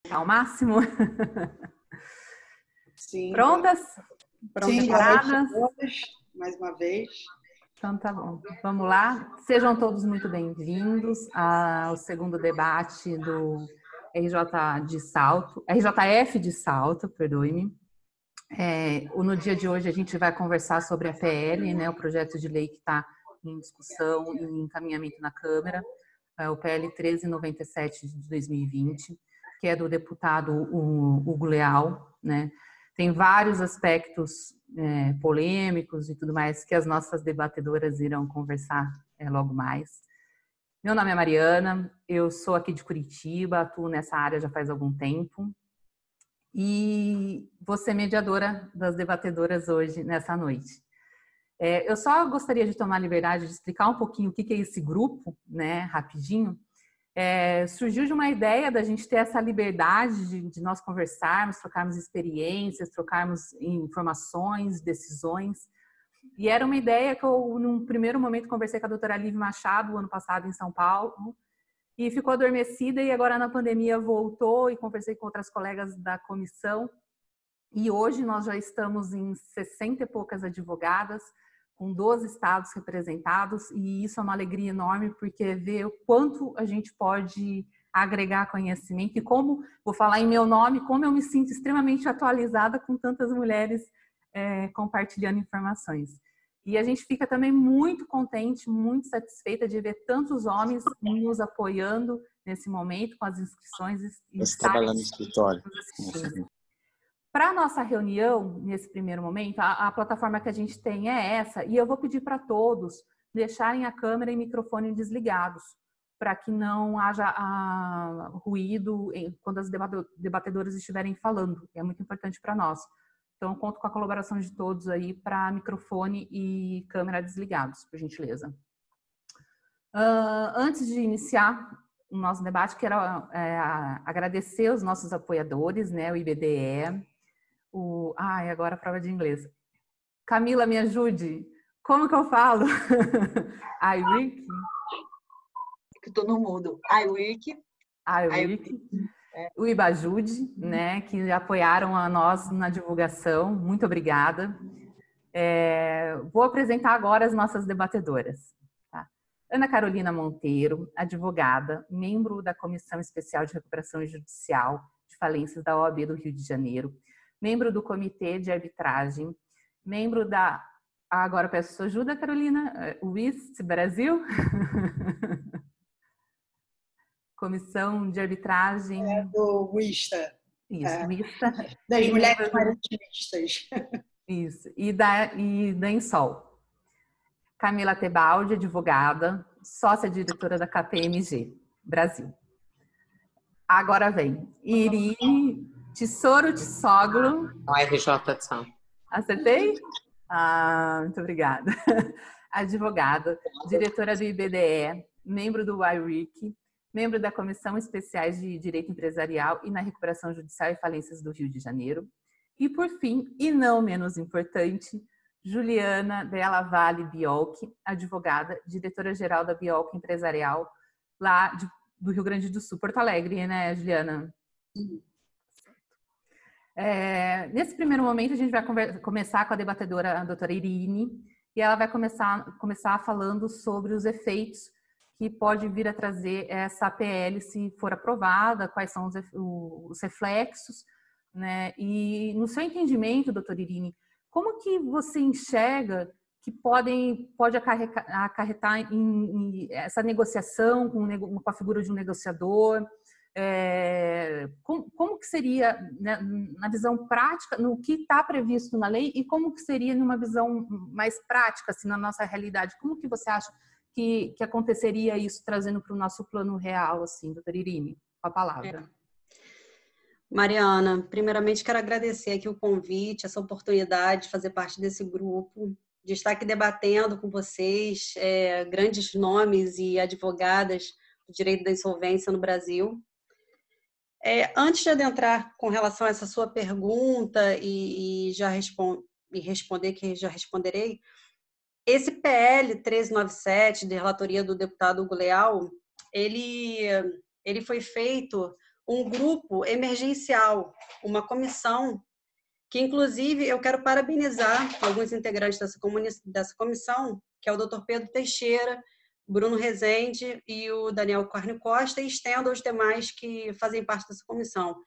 Ao máximo? Sim. Prontas? Sim, preparadas? Mais uma vez. Então tá bom. Vamos lá. Sejam todos muito bem-vindos ao segundo debate do RJ de Salto, RJF de Salto, perdoe-me. No dia de hoje a gente vai conversar sobre a PL, né, o projeto de lei que está em discussão e em encaminhamento na Câmara, o PL 1397 de 2020, que é do deputado Hugo Leal, né? Tem vários aspectos polêmicos e tudo mais que as nossas debatedoras irão conversar logo mais. Meu nome é Mariana, eu sou aqui de Curitiba, atuo nessa área já faz algum tempo e vou ser mediadora das debatedoras hoje, nessa noite. Eu só gostaria de tomar a liberdade de explicar um pouquinho o que é esse grupo, né, rapidinho. Surgiu de uma ideia da gente ter essa liberdade de nós conversarmos, trocarmos experiências, trocarmos informações, decisões. E era uma ideia que eu, num primeiro momento, conversei com a doutora Lívia Machado, ano passado, em São Paulo, e ficou adormecida, e agora na pandemia voltou, e conversei com outras colegas da comissão. E hoje nós já estamos em 60 e poucas advogadas, com 12 estados representados, e isso é uma alegria enorme, porque ver o quanto a gente pode agregar conhecimento e como, vou falar em meu nome, como eu me sinto extremamente atualizada com tantas mulheres compartilhando informações. E a gente fica também muito contente, muito satisfeita de ver tantos homens nos apoiando nesse momento, com as inscrições e trabalhando no escritório. Para a nossa reunião, nesse primeiro momento, a plataforma que a gente tem é essa, e eu vou pedir para todos deixarem a câmera e microfone desligados, para que não haja ruído quando as debatedoras estiverem falando, que é muito importante para nós. Então, eu conto com a colaboração de todos aí para microfone e câmera desligados, por gentileza. Antes de iniciar o nosso debate, quero agradecer os nossos apoiadores, né, o IBDE, agora a prova de inglês. Camila, me ajude. Como que eu falo? iWork? Que tô no mudo. iWork. O Ibajude, né, que apoiaram a nós na divulgação. Muito obrigada. Vou apresentar agora as nossas debatedoras. Tá? Ana Carolina Monteiro, advogada, membro da Comissão Especial de Recuperação Judicial de Falências da OAB do Rio de Janeiro, membro do Comitê de Arbitragem, membro da... agora peço sua ajuda, Carolina. WIST Brasil. Comissão de Arbitragem... do WISTA. Isso, WISTA. Das Mulheres Maritimistas. Isso, e da Insol. Camila Tebaldi, advogada, sócia-diretora da KPMG, Brasil. Agora vem Irine Tissoro-Tissoglu. RJ de São. Acertei? Muito obrigada. Advogada, diretora do IBDE, membro do iWork, membro da Comissão Especiais de Direito Empresarial e na Recuperação Judicial e Falências do Rio de Janeiro. E, por fim, e não menos importante, Juliana Della Valle Biolchi, advogada, diretora-geral da Biolchi Empresarial, lá do Rio Grande do Sul, Porto Alegre, né, Juliana? Nesse primeiro momento, a gente vai começar com a debatedora, a doutora Irine, e ela vai começar falando sobre os efeitos que pode vir a trazer essa PL se for aprovada, quais são os reflexos, né? E no seu entendimento, doutora Irine, como que você enxerga que pode acarretar em essa negociação com a figura de um negociador? Como que seria, né, na visão prática, no que está previsto na lei, e como que seria numa visão mais prática, assim, na nossa realidade? Como que você acha que aconteceria isso, trazendo para o nosso plano real, assim, doutora Irine, com a palavra? Mariana, primeiramente quero agradecer aqui o convite, essa oportunidade de fazer parte desse grupo, de estar aqui debatendo com vocês grandes nomes e advogadas do direito da insolvência no Brasil. Antes de adentrar com relação a essa sua pergunta e responder, que já responderei, esse PL 1397, de relatoria do deputado Hugo Leal, ele foi feito um grupo emergencial, uma comissão, que inclusive eu quero parabenizar alguns integrantes dessa comissão, que é o Dr. Pedro Teixeira, Bruno Rezende e o Daniel Carne Costa, e estendo aos demais que fazem parte dessa comissão.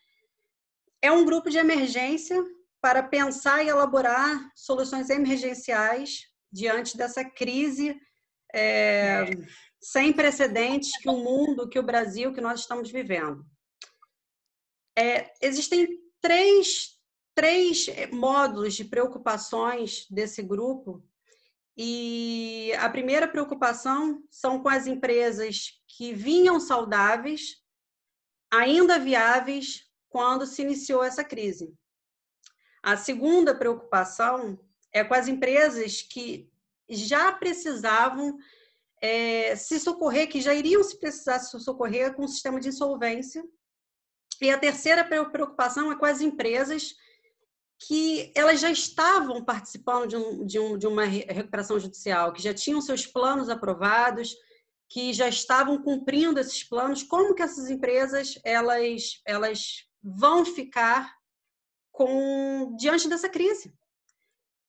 É um grupo de emergência para pensar e elaborar soluções emergenciais diante dessa crise sem precedentes que o mundo, que o Brasil, que nós estamos vivendo. Existem três módulos de preocupações desse grupo, e a primeira preocupação são com as empresas que vinham saudáveis, ainda viáveis, quando se iniciou essa crise. A segunda preocupação é com as empresas que já precisavam se socorrer, que já iriam se precisar se socorrer com o sistema de insolvência. E a terceira preocupação é com as empresas que elas já estavam participando de uma recuperação judicial, que já tinham seus planos aprovados, que já estavam cumprindo esses planos. Como que essas empresas elas vão ficar diante dessa crise?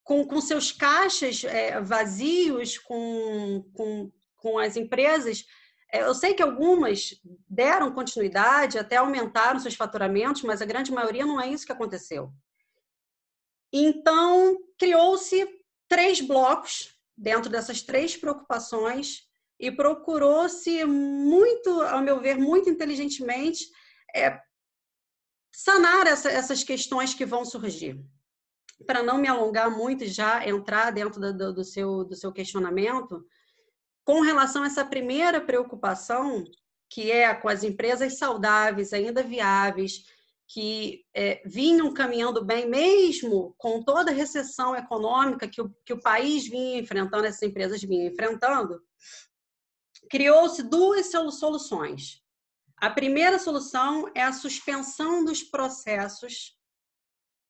Com seus caixas vazios, com as empresas. Eu sei que algumas deram continuidade, até aumentaram seus faturamentos, mas a grande maioria não é isso que aconteceu. Então, criou-se 3 blocos dentro dessas 3 preocupações e procurou-se muito, ao meu ver, muito inteligentemente, sanar essas questões que vão surgir. Para não me alongar muito e já entrar dentro do seu questionamento, com relação a essa primeira preocupação, que é com as empresas saudáveis, ainda viáveis, que vinham caminhando bem, mesmo com toda a recessão econômica que o país vinha enfrentando, essas empresas vinham enfrentando, criou-se 2 soluções. A primeira solução é a suspensão dos processos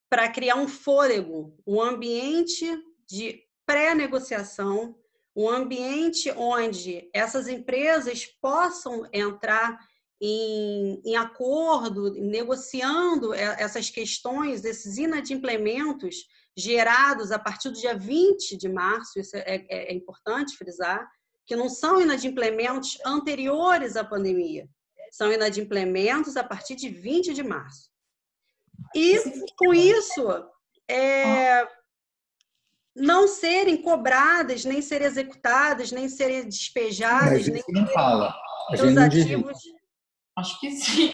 para criar um fôlego, um ambiente de pré-negociação, um ambiente onde essas empresas possam entrar em acordo, negociando essas questões, esses inadimplementos gerados a partir do dia 20 de março, isso é importante frisar, que não são inadimplementos anteriores à pandemia, são inadimplementos a partir de 20 de março. E, com isso, não serem cobradas, nem serem executadas, nem serem despejadas, nem não fala. seus ativos. Acho que sim.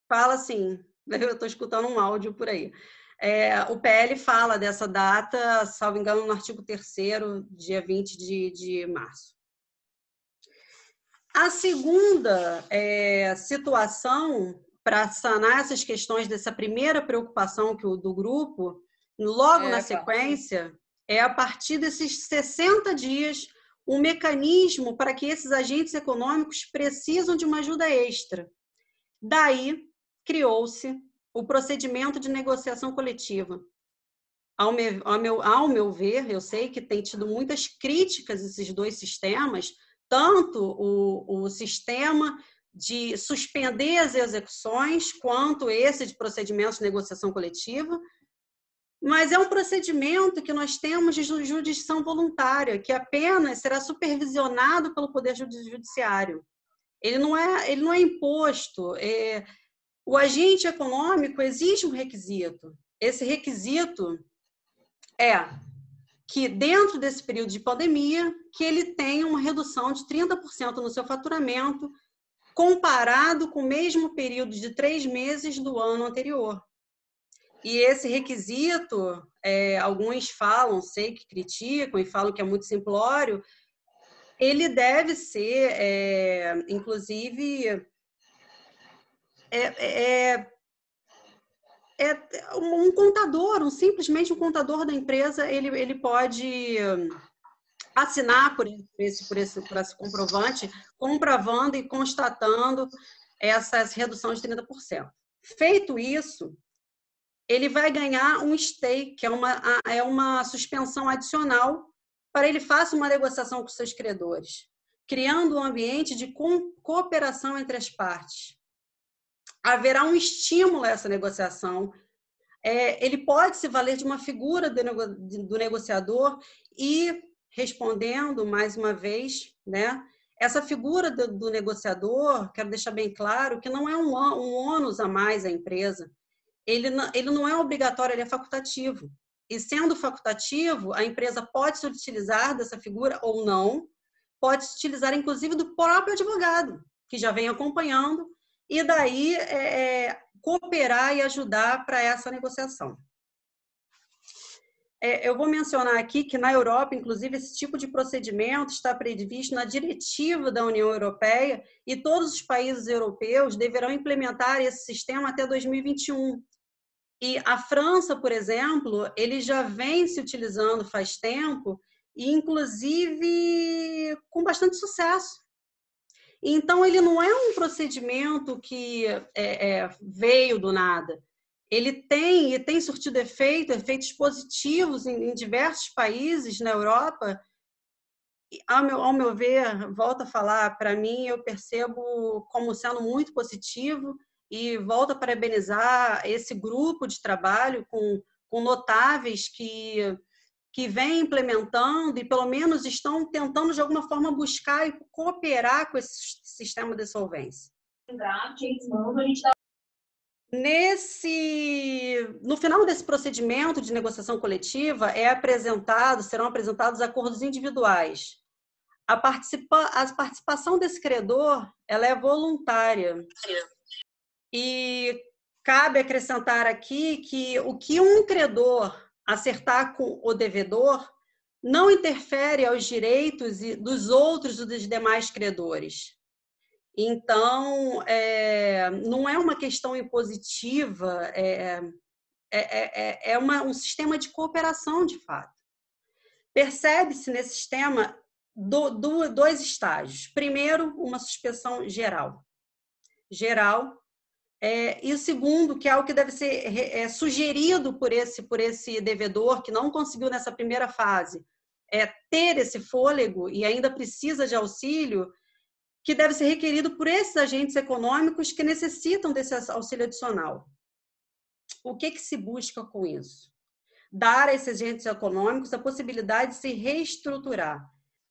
Fala sim. Eu estou escutando um áudio por aí. O PL fala dessa data, salvo engano, no artigo 3º, dia 20 de março. A segunda situação para sanar essas questões dessa primeira preocupação do grupo, logo na sequência, é a partir desses 60 dias um mecanismo para que esses agentes econômicos precisam de uma ajuda extra. Daí, criou-se o procedimento de negociação coletiva. Ao meu ver, eu sei que tem tido muitas críticas esses 2 sistemas, tanto o sistema de suspender as execuções, quanto esse de procedimentos de negociação coletiva, mas é um procedimento que nós temos de jurisdição voluntária, que apenas será supervisionado pelo Poder Judiciário. Ele não é imposto. O agente econômico exige um requisito. Esse requisito é que, dentro desse período de pandemia, que ele tenha uma redução de 30% no seu faturamento, comparado com o mesmo período de 3 meses do ano anterior. E esse requisito, alguns falam, sei que criticam e falam que é muito simplório, ele deve ser, inclusive, um contador, simplesmente um contador da empresa, ele pode assinar por esse comprovante, comprovando e constatando essa redução de 30%. Feito isso, ele vai ganhar um stay, que é uma suspensão adicional para ele faça uma negociação com seus credores, criando um ambiente de cooperação entre as partes. haverá um estímulo a essa negociação. Ele pode se valer de uma figura do negociador e, respondendo mais uma vez, né, essa figura do negociador, quero deixar bem claro que não é um ônus a mais à empresa. Ele não é obrigatório, ele é facultativo. E sendo facultativo, a empresa pode se utilizar dessa figura ou não, pode se utilizar inclusive do próprio advogado, que já vem acompanhando, e daí cooperar e ajudar para essa negociação. Eu vou mencionar aqui que na Europa, inclusive, esse tipo de procedimento está previsto na diretiva da União Europeia e todos os países europeus deverão implementar esse sistema até 2021. E a França, por exemplo, ele já vem se utilizando faz tempo e, inclusive, com bastante sucesso. Então, ele não é um procedimento que veio do nada. Ele tem surtido efeitos positivos em diversos países na Europa. Ao meu ver, volto a falar, para mim, eu percebo como sendo muito positivo e volto a parabenizar esse grupo de trabalho com notáveis que vem implementando e pelo menos estão tentando de alguma forma buscar e cooperar com esse sistema de solvência. No final desse procedimento de negociação coletiva serão apresentados acordos individuais. A participação desse credor, ela é voluntária. E cabe acrescentar aqui que o que um credor acertar com o devedor não interfere aos direitos dos outros e dos demais credores. Então, não é uma questão impositiva, um sistema de cooperação, de fato. Percebe-se nesse sistema dois estágios. Primeiro, uma suspensão geral. E o segundo, que é algo que deve ser sugerido por esse devedor que não conseguiu nessa primeira fase ter esse fôlego e ainda precisa de auxílio, que deve ser requerido por esses agentes econômicos que necessitam desse auxílio adicional. O que se busca com isso? Dar a esses agentes econômicos a possibilidade de se reestruturar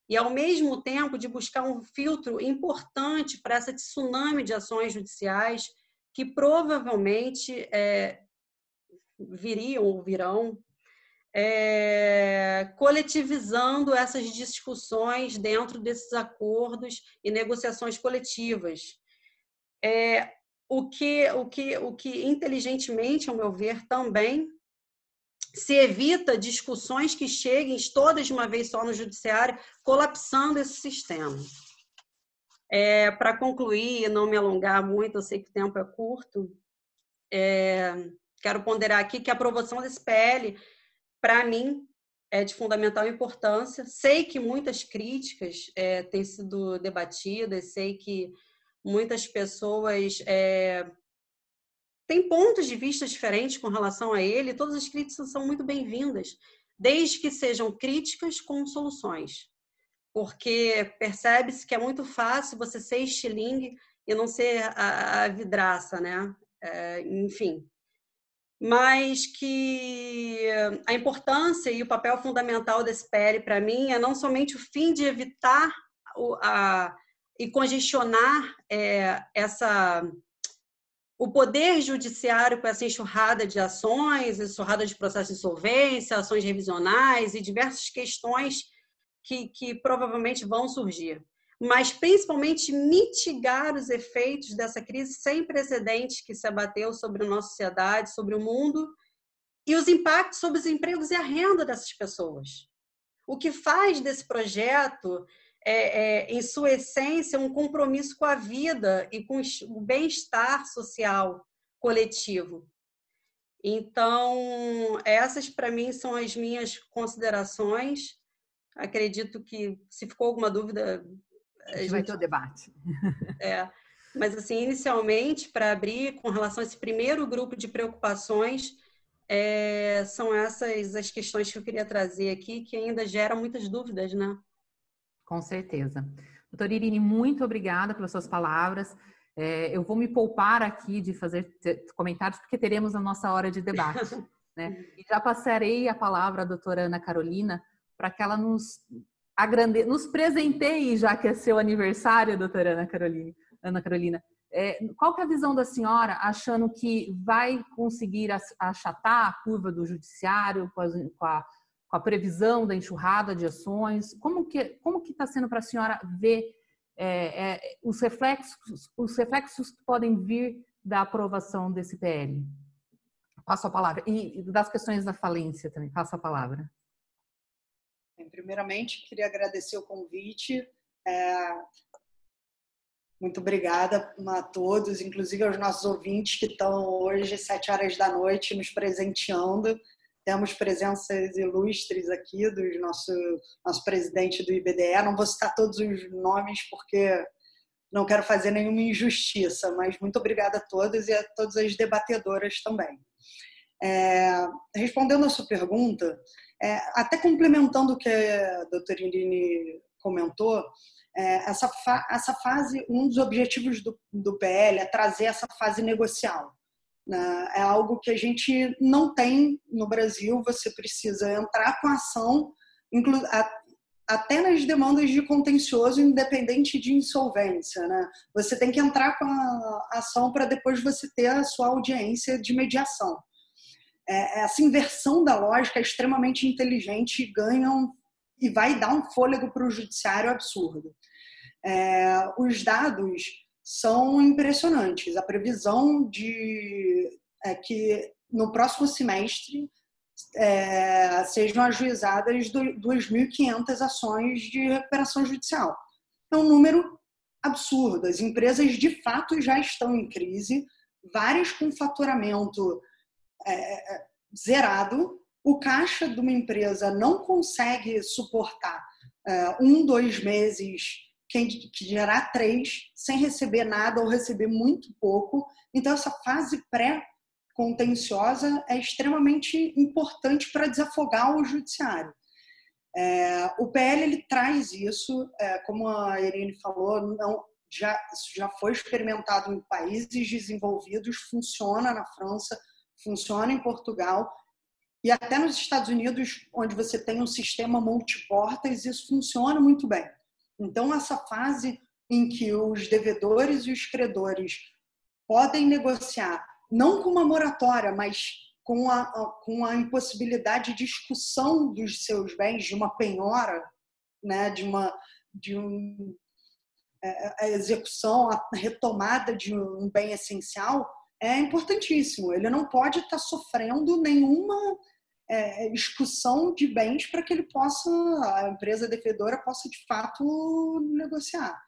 e, ao mesmo tempo, de buscar um filtro importante para essa tsunami de ações judiciais que provavelmente virão, coletivizando essas discussões dentro desses acordos e negociações coletivas. O que inteligentemente, ao meu ver, também se evita discussões que cheguem todas de uma vez só no judiciário, colapsando esse sistema. Para concluir e não me alongar muito, eu sei que o tempo é curto, quero ponderar aqui que a aprovação desse PL, para mim, é de fundamental importância. Sei que muitas críticas têm sido debatidas, sei que muitas pessoas têm pontos de vista diferentes com relação a ele, todas as críticas são muito bem-vindas, desde que sejam críticas com soluções. Porque percebe-se que é muito fácil você ser estilingue e não ser a vidraça, né? Enfim. Mas que a importância e o papel fundamental desse PL, para mim, é não somente o fim de evitar e congestionar o poder judiciário com essa enxurrada de ações, enxurrada de processos de insolvência, ações revisionais e diversas questões que provavelmente vão surgir, mas principalmente mitigar os efeitos dessa crise sem precedentes que se abateu sobre a nossa sociedade, sobre o mundo, e os impactos sobre os empregos e a renda dessas pessoas. O que faz desse projeto, em sua essência, um compromisso com a vida e com o bem-estar social coletivo. Então, essas, para mim, são as minhas considerações. Acredito que, se ficou alguma dúvida... A gente vai ter o debate. Mas, assim, inicialmente, para abrir, com relação a esse primeiro grupo de preocupações, são essas as questões que eu queria trazer aqui, que ainda geram muitas dúvidas, né? Com certeza. Doutora Irine, muito obrigada pelas suas palavras. Eu vou me poupar aqui de fazer comentários, porque teremos a nossa hora de debate, né? E já passarei a palavra à doutora Ana Carolina para que ela nos presenteie, já que é seu aniversário, doutora Ana Carolina. Qual que é a visão da senhora, achando que vai conseguir achatar a curva do judiciário com a previsão da enxurrada de ações? Como que está sendo para a senhora ver os reflexos que podem vir da aprovação desse PL? Passo a palavra. E das questões da falência também, passo a palavra. Primeiramente, queria agradecer o convite. Muito obrigada a todos, inclusive aos nossos ouvintes que estão hoje, às 7 horas da noite, nos presenteando. Temos presenças ilustres aqui do nosso presidente do IBDE. Não vou citar todos os nomes porque não quero fazer nenhuma injustiça, mas muito obrigada a todos e a todas as debatedoras também. Respondendo a sua pergunta, até complementando o que a doutora Irine comentou, essa fase, um dos objetivos do PL é trazer essa fase negocial. É algo que a gente não tem no Brasil. Você precisa entrar com a ação, até nas demandas de contencioso, independente de insolvência, né? Você tem que entrar com a ação para depois você ter a sua audiência de mediação. Essa inversão da lógica é extremamente inteligente e vai dar um fôlego para o judiciário absurdo. Os dados são impressionantes. A previsão é que no próximo semestre sejam ajuizadas 2.500 ações de recuperação judicial. É um número absurdo. As empresas, de fato, já estão em crise, várias com faturamento zerado. O caixa de uma empresa não consegue suportar 2 meses, que gerar 3, sem receber nada ou receber muito pouco. Então, essa fase pré-contenciosa é extremamente importante para desafogar o judiciário. O PL ele traz isso, como a Irene falou, isso já foi experimentado em países desenvolvidos, funciona na França, funciona em Portugal e até nos Estados Unidos, onde você tem um sistema multiportas, isso funciona muito bem. Então, essa fase em que os devedores e os credores podem negociar, não com uma moratória, mas com a impossibilidade de discussão dos seus bens, de uma penhora, né, a execução, a retomada de um bem essencial, é importantíssimo. Ele não pode estar sofrendo nenhuma discussão de bens para que a empresa devedora possa, de fato, negociar.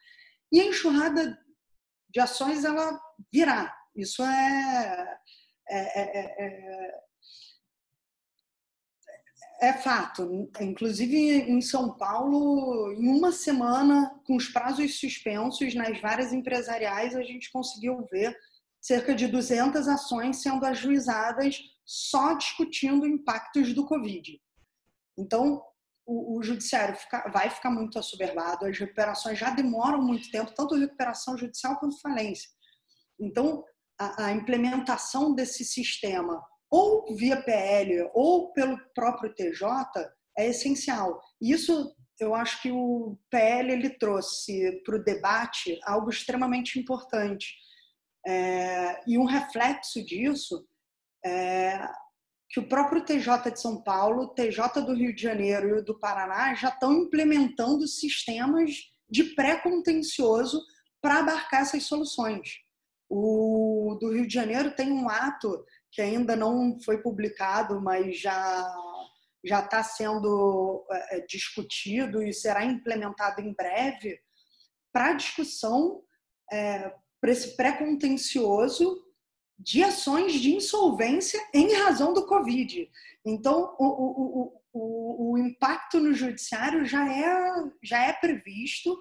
E a enxurrada de ações, ela virá. Isso é fato. Inclusive, em São Paulo, em uma semana, com os prazos suspensos nas várias empresariais, a gente conseguiu ver cerca de 200 ações sendo ajuizadas só discutindo impactos do Covid. Então, o judiciário vai ficar muito assoberbado, as recuperações já demoram muito tempo, tanto recuperação judicial quanto falência. Então, a implementação desse sistema, ou via PL ou pelo próprio TJ, é essencial. Isso, eu acho que o PL ele trouxe para o debate algo extremamente importante. E um reflexo disso que o próprio TJ de São Paulo, o TJ do Rio de Janeiro e o do Paraná já estão implementando sistemas de pré-contencioso para abarcar essas soluções. O do Rio de Janeiro tem um ato que ainda não foi publicado, mas já está sendo discutido e será implementado em breve para discussão para esse pré-contencioso de ações de insolvência em razão do Covid. Então, o impacto no judiciário já é previsto,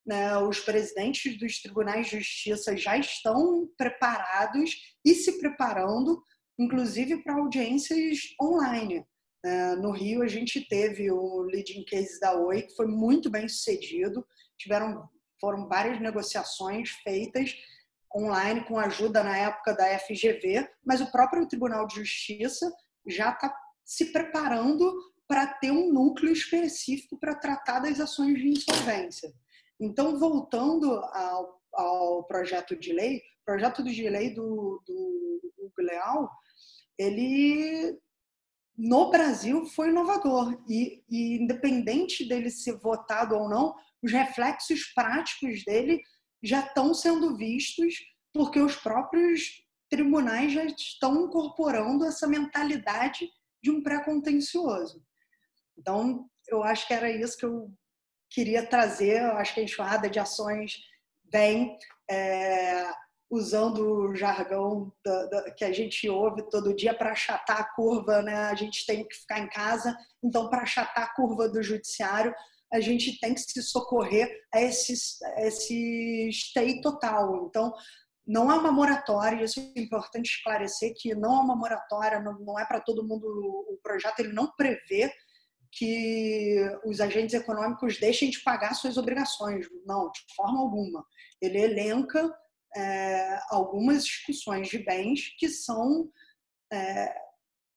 né? Os presidentes dos tribunais de justiça já estão preparados e se preparando, inclusive para audiências online. No Rio, a gente teve o leading case da Oi, que foi muito bem sucedido, foram várias negociações feitas online com ajuda na época da FGV, mas o próprio Tribunal de Justiça já está se preparando para ter um núcleo específico para tratar das ações de insolvência. Então, voltando ao projeto de lei, o projeto de lei do Hugo Leal, ele, no Brasil, foi inovador. E independente dele ser votado ou não, os reflexos práticos dele já estão sendo vistos porque os próprios tribunais já estão incorporando essa mentalidade de um pré-contencioso. Então, eu acho que era isso que eu queria trazer. Eu acho que a enxurrada de ações vem usando o jargão que a gente ouve todo dia para achatar a curva, né? A gente tem que ficar em casa, então, para achatar a curva do judiciário, a gente tem que se socorrer a esse stay total. Então, não há uma moratória, isso é importante esclarecer, que não há uma moratória, não é para todo mundo. O projeto ele não prevê que os agentes econômicos deixem de pagar suas obrigações, não, de forma alguma. Ele elenca algumas discussões de bens que são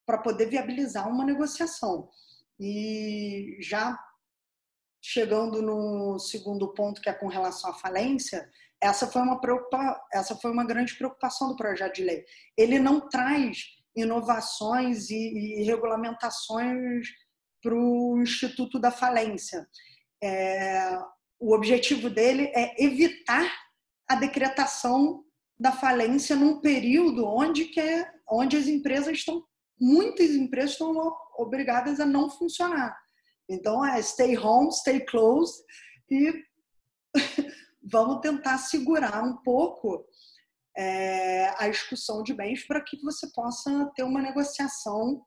para poder viabilizar uma negociação. E já chegando no segundo ponto, que é com relação à falência, essa foi uma grande preocupação do projeto de lei. Ele não traz inovações e regulamentações para o Instituto da Falência. O objetivo dele é evitar a decretação da falência num período onde muitas empresas estão obrigadas a não funcionar. Então, stay home, stay closed e vamos tentar segurar um pouco a execução de bens para que você possa ter uma negociação.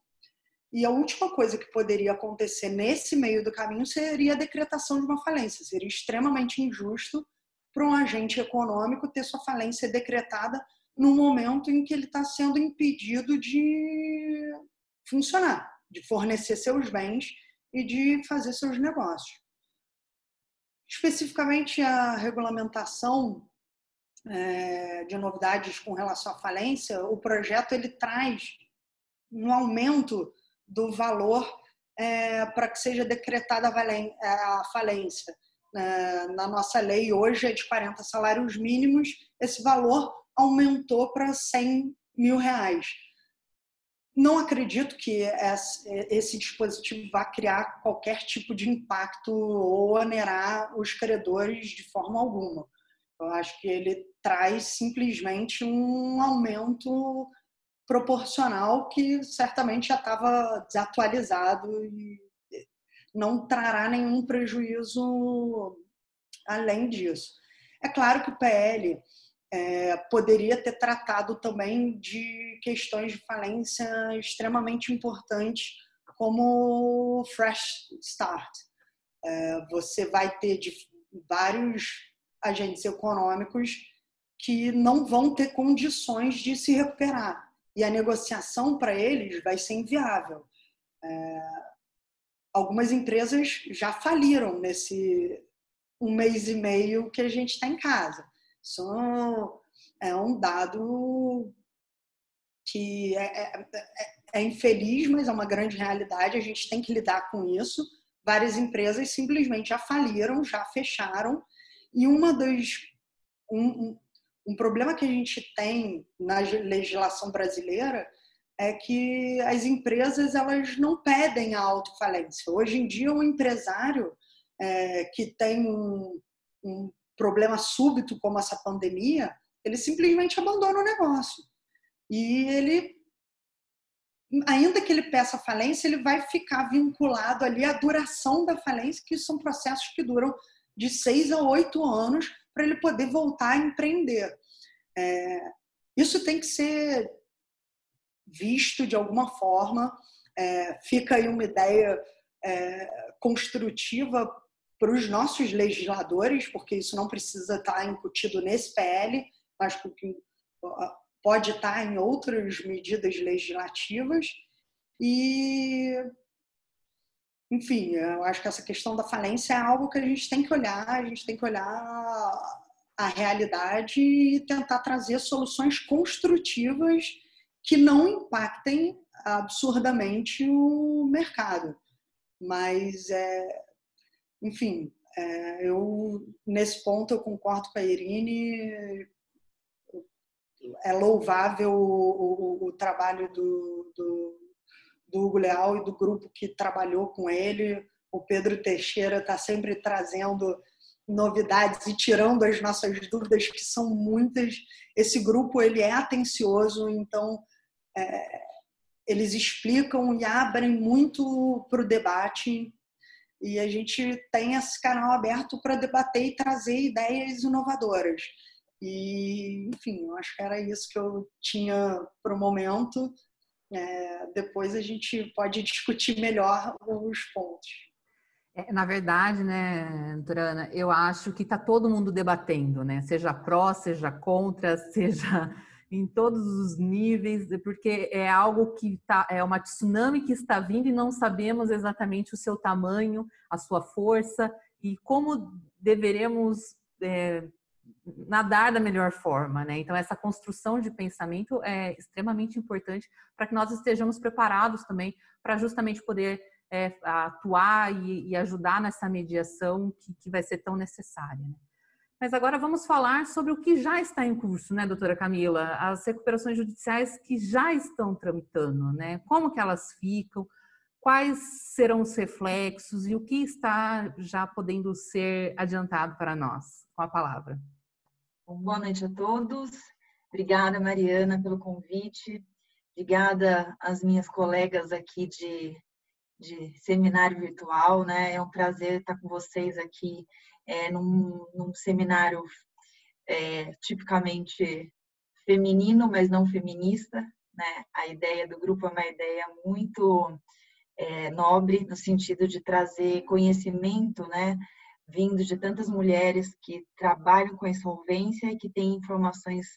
E a última coisa que poderia acontecer nesse meio do caminho seria a decretação de uma falência. Seria extremamente injusto para um agente econômico ter sua falência decretada no momento em que ele está sendo impedido de funcionar, de fornecer seus bens e de fazer seus negócios. Especificamente a regulamentação de novidades com relação à falência, o projeto ele traz um aumento do valor para que seja decretada a falência. Na nossa lei hoje é de 40 salários mínimos, esse valor aumentou para R$100 mil. Não acredito que esse dispositivo vá criar qualquer tipo de impacto ou onerar os credores de forma alguma. Eu acho que ele traz simplesmente um aumento proporcional que certamente já estava desatualizado e não trará nenhum prejuízo além disso. É claro que o PL poderia ter tratado também de questões de falência extremamente importantes, como Fresh Start. Você vai ter vários agentes econômicos que não vão ter condições de se recuperar. E a negociação para eles vai ser inviável. Algumas empresas já faliram nesse 1 mês e meio que a gente está em casa. Isso é um dado que é infeliz, mas é uma grande realidade. A gente tem que lidar com isso. Várias empresas simplesmente já faliram, já fecharam. E um problema que a gente tem na legislação brasileira é que as empresas elas não pedem a autofalência. Hoje em dia, um empresário que tem um problema súbito como essa pandemia, ele simplesmente abandona o negócio. E ele, ainda que ele peça falência, ele vai ficar vinculado ali à duração da falência, que são processos que duram de 6 a 8 anos para ele poder voltar a empreender. Isso tem que ser visto de alguma forma. Fica aí uma ideia construtiva para os nossos legisladores, porque isso não precisa estar incutido nesse PL, mas pode estar em outras medidas legislativas. E, enfim, eu acho que essa questão da falência é algo que a gente tem que olhar a realidade e tentar trazer soluções construtivas que não impactem absurdamente o mercado. Mas, enfim, nesse ponto eu concordo com a Irine. É louvável o trabalho do Hugo Leal e do grupo que trabalhou com ele. O Pedro Teixeira está sempre trazendo novidades e tirando as nossas dúvidas, que são muitas. Esse grupo ele é atencioso, então eles explicam e abrem muito para o debate, e a gente tem esse canal aberto para debater e trazer ideias inovadoras. E, enfim, eu acho que era isso que eu tinha para o momento. Depois a gente pode discutir melhor os pontos. Na verdade, né, doutora Ana, eu acho que está todo mundo debatendo, né? Seja pró, seja contra, seja em todos os níveis, porque é algo que é uma tsunami que está vindo e não sabemos exatamente o seu tamanho, a sua força e como deveremos nadar da melhor forma, né? Então, essa construção de pensamento é extremamente importante para que nós estejamos preparados também para justamente poder atuar e ajudar nessa mediação que vai ser tão necessária, né? Mas agora vamos falar sobre o que já está em curso, né, doutora Camila? As recuperações judiciais que já estão tramitando, né? Como que elas ficam? Quais serão os reflexos e o que está já podendo ser adiantado para nós? Com a palavra. Boa noite a todos. Obrigada, Mariana, pelo convite. Obrigada às minhas colegas aqui de seminário virtual, né? É um prazer estar com vocês aqui num seminário tipicamente feminino, mas não feminista, né? A ideia do grupo é uma ideia muito nobre, no sentido de trazer conhecimento, né? Vindo de tantas mulheres que trabalham com insolvência e que têm informações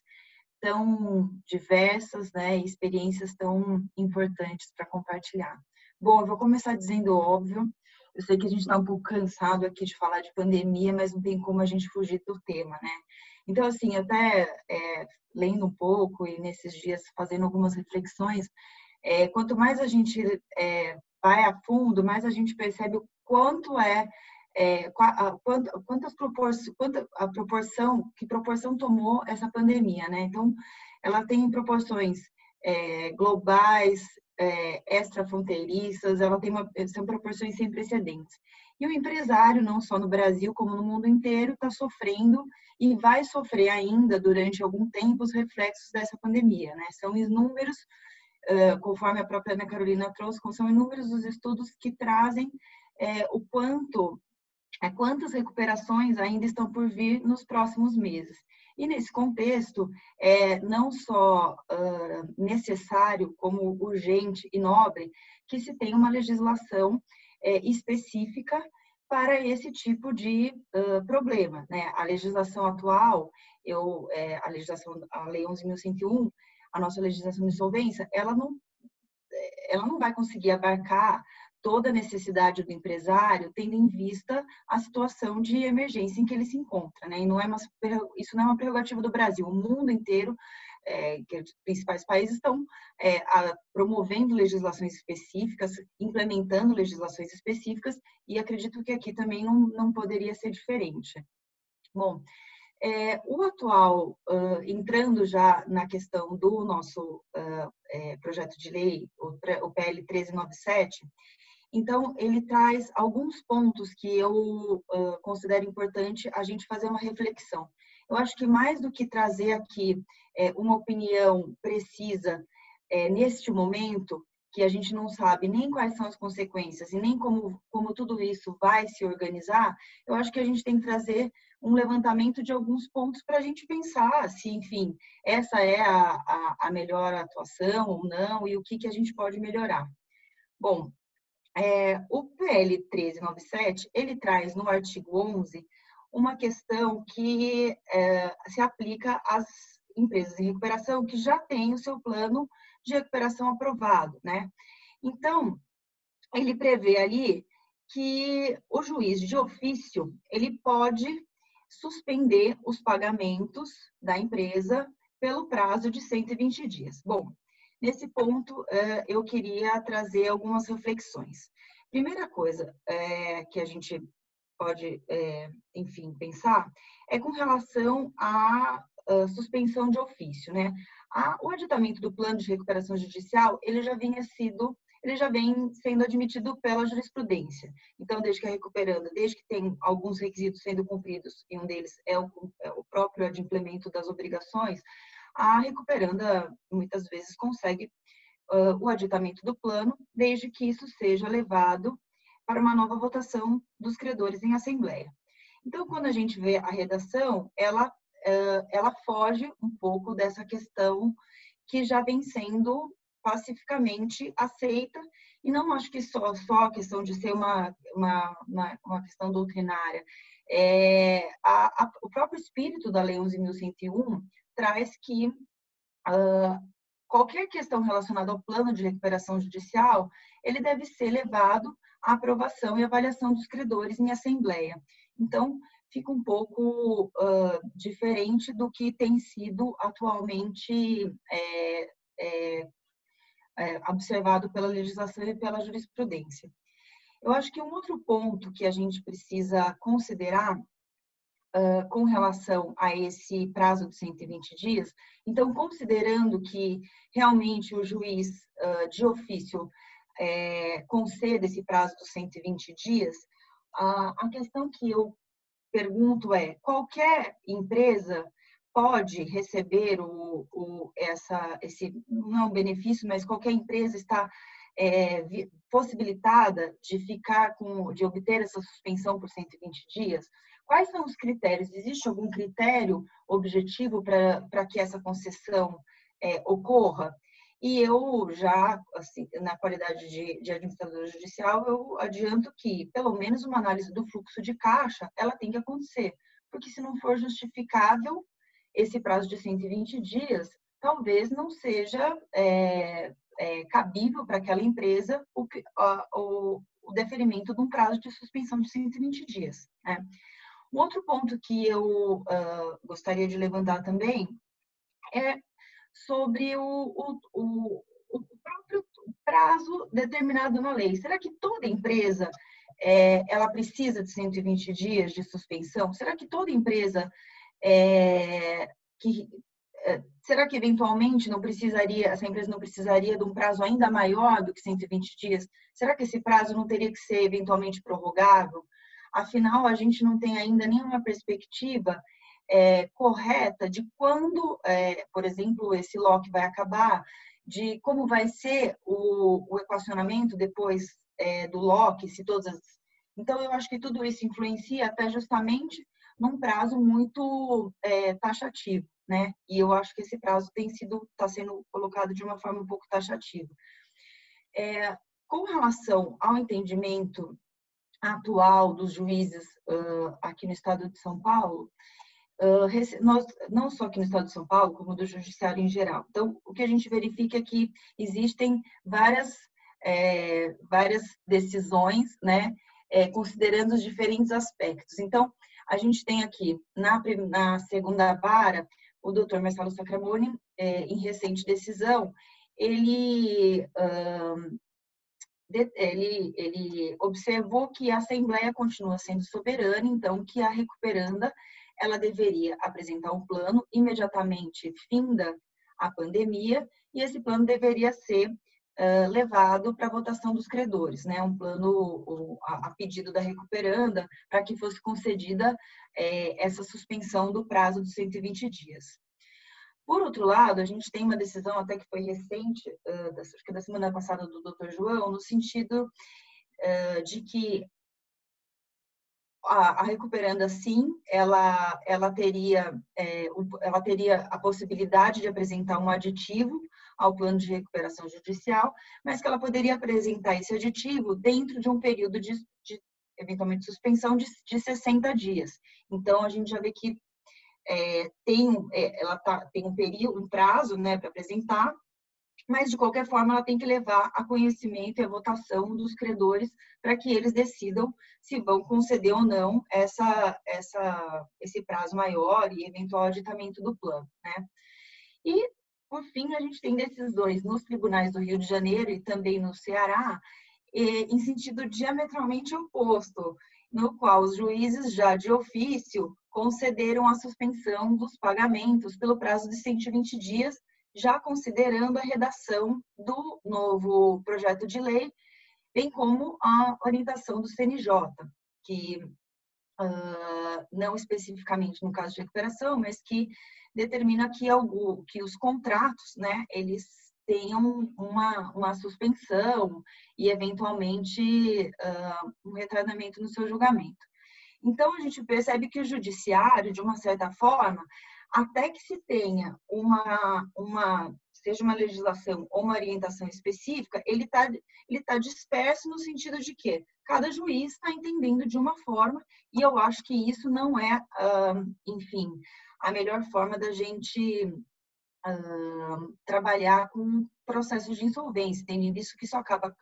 tão diversas, né? E experiências tão importantes para compartilhar. Bom, eu vou começar dizendo óbvio. Eu sei que a gente está um pouco cansado aqui de falar de pandemia, mas não tem como a gente fugir do tema, né? Então, assim, até lendo um pouco e nesses dias fazendo algumas reflexões, quanto mais a gente vai a fundo, mais a gente percebe o quanto que proporção tomou essa pandemia, né? Então, ela tem proporções globais, extrafronteiriças, são proporções sem precedentes. E o empresário, não só no Brasil, como no mundo inteiro, está sofrendo e vai sofrer ainda durante algum tempo os reflexos dessa pandemia, né? São inúmeros, conforme a própria Ana Carolina trouxe, são inúmeros os estudos que trazem quantas recuperações ainda estão por vir nos próximos meses. E nesse contexto, não só necessário, como urgente e nobre, que se tenha uma legislação específica para esse tipo de problema, né? A legislação atual, a Lei 11.101, a nossa legislação de insolvência, ela não vai conseguir abarcar toda a necessidade do empresário, tendo em vista a situação de emergência em que ele se encontra, né? E isso não é uma prerrogativa do Brasil. O mundo inteiro, que os principais países estão promovendo legislações específicas, implementando legislações específicas, e acredito que aqui também não poderia ser diferente. Bom, o atual, entrando já na questão do nosso projeto de lei, o PL 1397, então, ele traz alguns pontos que eu considero importante a gente fazer uma reflexão. Eu acho que mais do que trazer aqui uma opinião precisa neste momento, que a gente não sabe nem quais são as consequências e nem como tudo isso vai se organizar, eu acho que a gente tem que trazer um levantamento de alguns pontos para a gente pensar se, enfim, essa é a melhor atuação ou não e o que a gente pode melhorar. Bom, o PL 1397, ele traz no artigo 11 uma questão que se aplica às empresas de recuperação que já têm o seu plano de recuperação aprovado, né? Então, ele prevê ali que o juiz de ofício, ele pode suspender os pagamentos da empresa pelo prazo de 120 dias. Bom, nesse ponto, eu queria trazer algumas reflexões. Primeira coisa que a gente pode, enfim, pensar é com relação à suspensão de ofício, né? O aditamento do plano de recuperação judicial, ele já vem sendo admitido pela jurisprudência. Então, desde que a recuperanda, desde que tem alguns requisitos sendo cumpridos, e um deles é o próprio adimplemento das obrigações, a recuperanda muitas vezes consegue o aditamento do plano, desde que isso seja levado para uma nova votação dos credores em assembleia. Então, quando a gente vê a redação, ela foge um pouco dessa questão que já vem sendo pacificamente aceita, e não acho que só a questão de ser uma questão doutrinária. O próprio espírito da Lei 11.101 traz que qualquer questão relacionada ao plano de recuperação judicial, ele deve ser levado à aprovação e avaliação dos credores em assembleia. Então, fica um pouco diferente do que tem sido atualmente observado pela legislação e pela jurisprudência. Eu acho que um outro ponto que a gente precisa considerar com relação a esse prazo de 120 dias, então, considerando que realmente o juiz de ofício conceda esse prazo dos 120 dias, a questão que eu pergunto é: qualquer empresa pode receber esse, não é um benefício, mas qualquer empresa está possibilitada de obter essa suspensão por 120 dias? Quais são os critérios? Existe algum critério objetivo para que essa concessão ocorra? E eu já, assim, na qualidade de administradora judicial, eu adianto que, pelo menos, uma análise do fluxo de caixa, ela tem que acontecer. Porque se não for justificável esse prazo de 120 dias, talvez não seja cabível para aquela empresa o deferimento de um prazo de suspensão de 120 dias. Né? Um outro ponto que eu gostaria de levantar também é sobre o próprio prazo determinado na lei. Será que toda empresa ela precisa de 120 dias de suspensão? Será que toda empresa será que eventualmente essa empresa não precisaria de um prazo ainda maior do que 120 dias? Será que esse prazo não teria que ser eventualmente prorrogável? Afinal, a gente não tem ainda nenhuma perspectiva correta de quando, por exemplo, esse lock vai acabar, de como vai ser o equacionamento depois do lock, Então, eu acho que tudo isso influencia até justamente num prazo muito taxativo, né? E eu acho que esse prazo está sendo colocado de uma forma um pouco taxativa. Com relação ao entendimento atual dos juízes aqui no estado de São Paulo, nós, não só aqui no estado de São Paulo, como do judiciário em geral. Então, o que a gente verifica é que existem várias decisões, né, considerando os diferentes aspectos. Então, a gente tem aqui, na segunda vara, o doutor Marcelo Sacramone, em recente decisão, ele observou que a Assembleia continua sendo soberana, então que a recuperanda ela deveria apresentar um plano imediatamente finda a pandemia, e esse plano deveria ser levado para a votação dos credores, né? Um plano a pedido da recuperanda para que fosse concedida essa suspensão do prazo dos 120 dias. Por outro lado, a gente tem uma decisão até que foi recente, acho que da semana passada, do Dr. João, no sentido de que a recuperanda, sim, ela teria a possibilidade de apresentar um aditivo ao plano de recuperação judicial, mas que ela poderia apresentar esse aditivo dentro de um período de eventualmente, suspensão de 60 dias. Então, a gente já vê que ela tem um período, um prazo, né, para apresentar, mas, de qualquer forma, ela tem que levar a conhecimento e a votação dos credores para que eles decidam se vão conceder ou não esse prazo maior e eventual aditamento do plano, né? E, por fim, a gente tem decisões nos tribunais do Rio de Janeiro e também no Ceará em sentido diametralmente oposto, no qual os juízes já de ofício concederam a suspensão dos pagamentos pelo prazo de 120 dias, já considerando a redação do novo projeto de lei, bem como a orientação do CNJ, que não especificamente no caso de recuperação, mas que determina que os contratos, né, eles tenham uma suspensão e, eventualmente, um retratamento no seu julgamento. Então, a gente percebe que o judiciário, de uma certa forma, até que se tenha seja uma legislação ou uma orientação específica, ele tá disperso no sentido de que cada juiz está entendendo de uma forma, e eu acho que isso não é, enfim, a melhor forma da gente trabalhar com processos de insolvência, tendo visto que isso acaba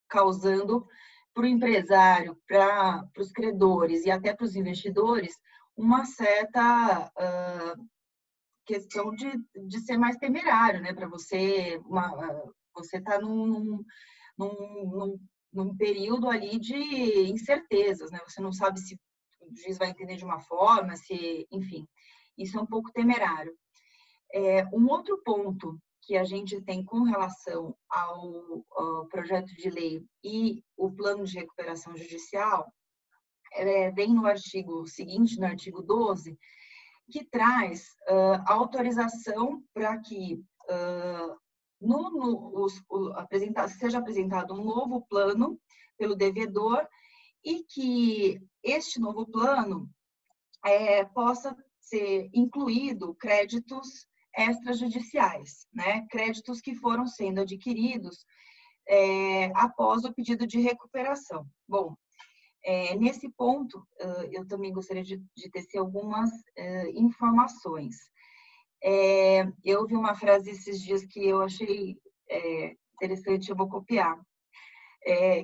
causando para o empresário, para os credores e até para os investidores uma certa questão de ser mais temerário, né? Para você tá num período ali de incertezas, né? Você não sabe se o juiz vai entender de uma forma, enfim, isso é um pouco temerário. Um outro ponto que a gente tem com relação ao projeto de lei e o plano de recuperação judicial vem no artigo seguinte, no artigo 12, que traz a autorização para que seja apresentado um novo plano pelo devedor e que este novo plano possa ser incluído créditos extrajudiciais, né? Créditos que foram sendo adquiridos após o pedido de recuperação. Bom, nesse ponto, eu também gostaria de tecer algumas informações. Eu vi uma frase esses dias que eu achei interessante, eu vou copiar.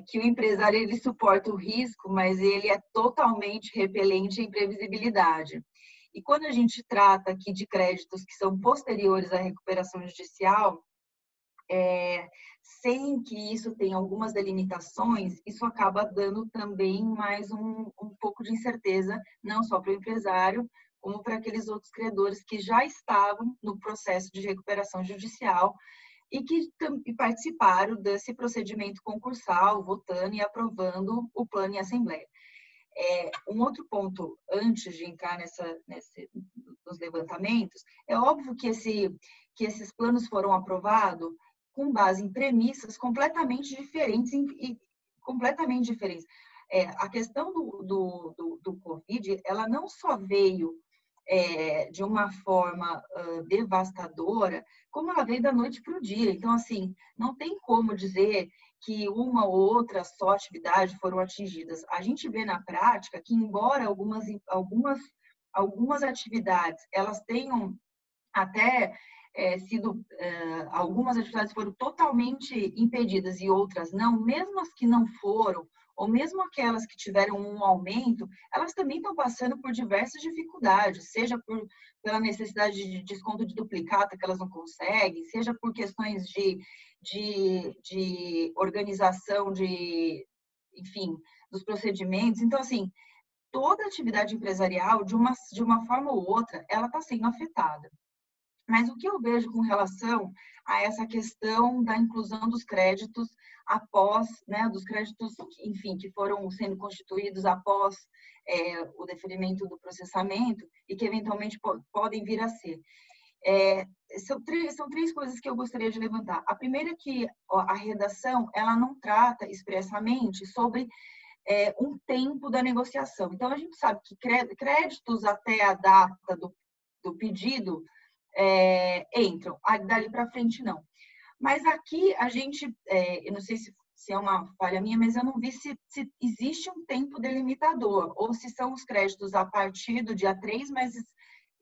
Que o empresário ele suporta o risco, mas ele é totalmente repelente à imprevisibilidade. E quando a gente trata aqui de créditos que são posteriores à recuperação judicial, sem que isso tenha algumas delimitações, isso acaba dando também mais um pouco de incerteza, não só para o empresário, como para aqueles outros credores que já estavam no processo de recuperação judicial e que participaram desse procedimento concursal, votando e aprovando o plano em assembleia. Um outro ponto, antes de entrar nos levantamentos, é óbvio que esses planos foram aprovados com base em premissas completamente diferentes completamente diferentes. A questão do Covid, ela não só veio de uma forma devastadora, como ela veio da noite para o dia. Então, assim, não tem como dizer que uma ou outra só atividade foram atingidas. A gente vê na prática que, embora algumas atividades elas tenham até algumas atividades foram totalmente impedidas e outras não, mesmo as que não foram, ou mesmo aquelas que tiveram um aumento, elas também estão passando por diversas dificuldades, seja pela necessidade de desconto de duplicata que elas não conseguem, seja por questões de organização enfim, dos procedimentos. Então, assim, toda atividade empresarial, de uma forma ou outra, ela está sendo afetada. Mas o que eu vejo com relação a essa questão da inclusão dos créditos após, né, dos créditos, enfim, que foram sendo constituídos após o deferimento do processamento e que eventualmente podem vir a ser. São três coisas que eu gostaria de levantar. A primeira é que a redação, ela não trata expressamente sobre um tempo da negociação. Então, a gente sabe que créditos até a data do pedido entram, dali para frente não. Mas aqui a gente, eu não sei se é uma falha minha, mas eu não vi se existe um tempo delimitador, ou se são os créditos a partir do dia 3, mas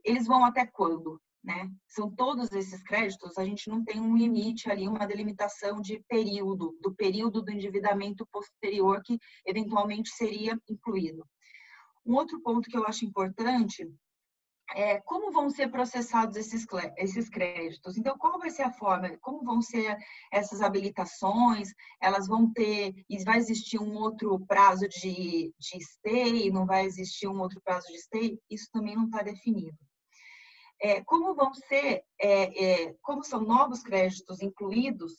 eles vão até quando? né? São todos esses créditos, a gente não tem um limite ali, uma delimitação de período, do período do endividamento posterior que eventualmente seria incluído. Um outro ponto que eu acho importante é como vão ser processados esses créditos. Então, qual vai ser a forma? Como vão ser essas habilitações? Elas vão ter... Vai existir um outro prazo de stay? Não vai existir um outro prazo de stay? Isso também não está definido. Como vão ser... como são novos créditos incluídos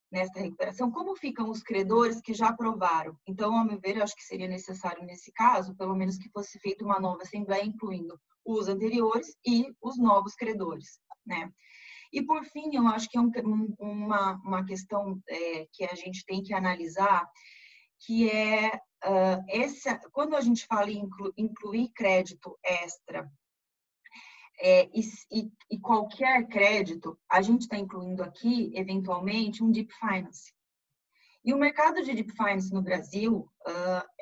nessa recuperação, como ficam os credores que já aprovaram? Então, ao meu ver, eu acho que seria necessário, nesse caso, pelo menos que fosse feita uma nova assembleia, incluindo os anteriores e os novos credores, né? E, por fim, eu acho que é uma questão que a gente tem que analisar, que é quando a gente fala em incluir crédito extra, e qualquer crédito, a gente está incluindo aqui, eventualmente, um Deep Finance. E o mercado de Deep Finance no Brasil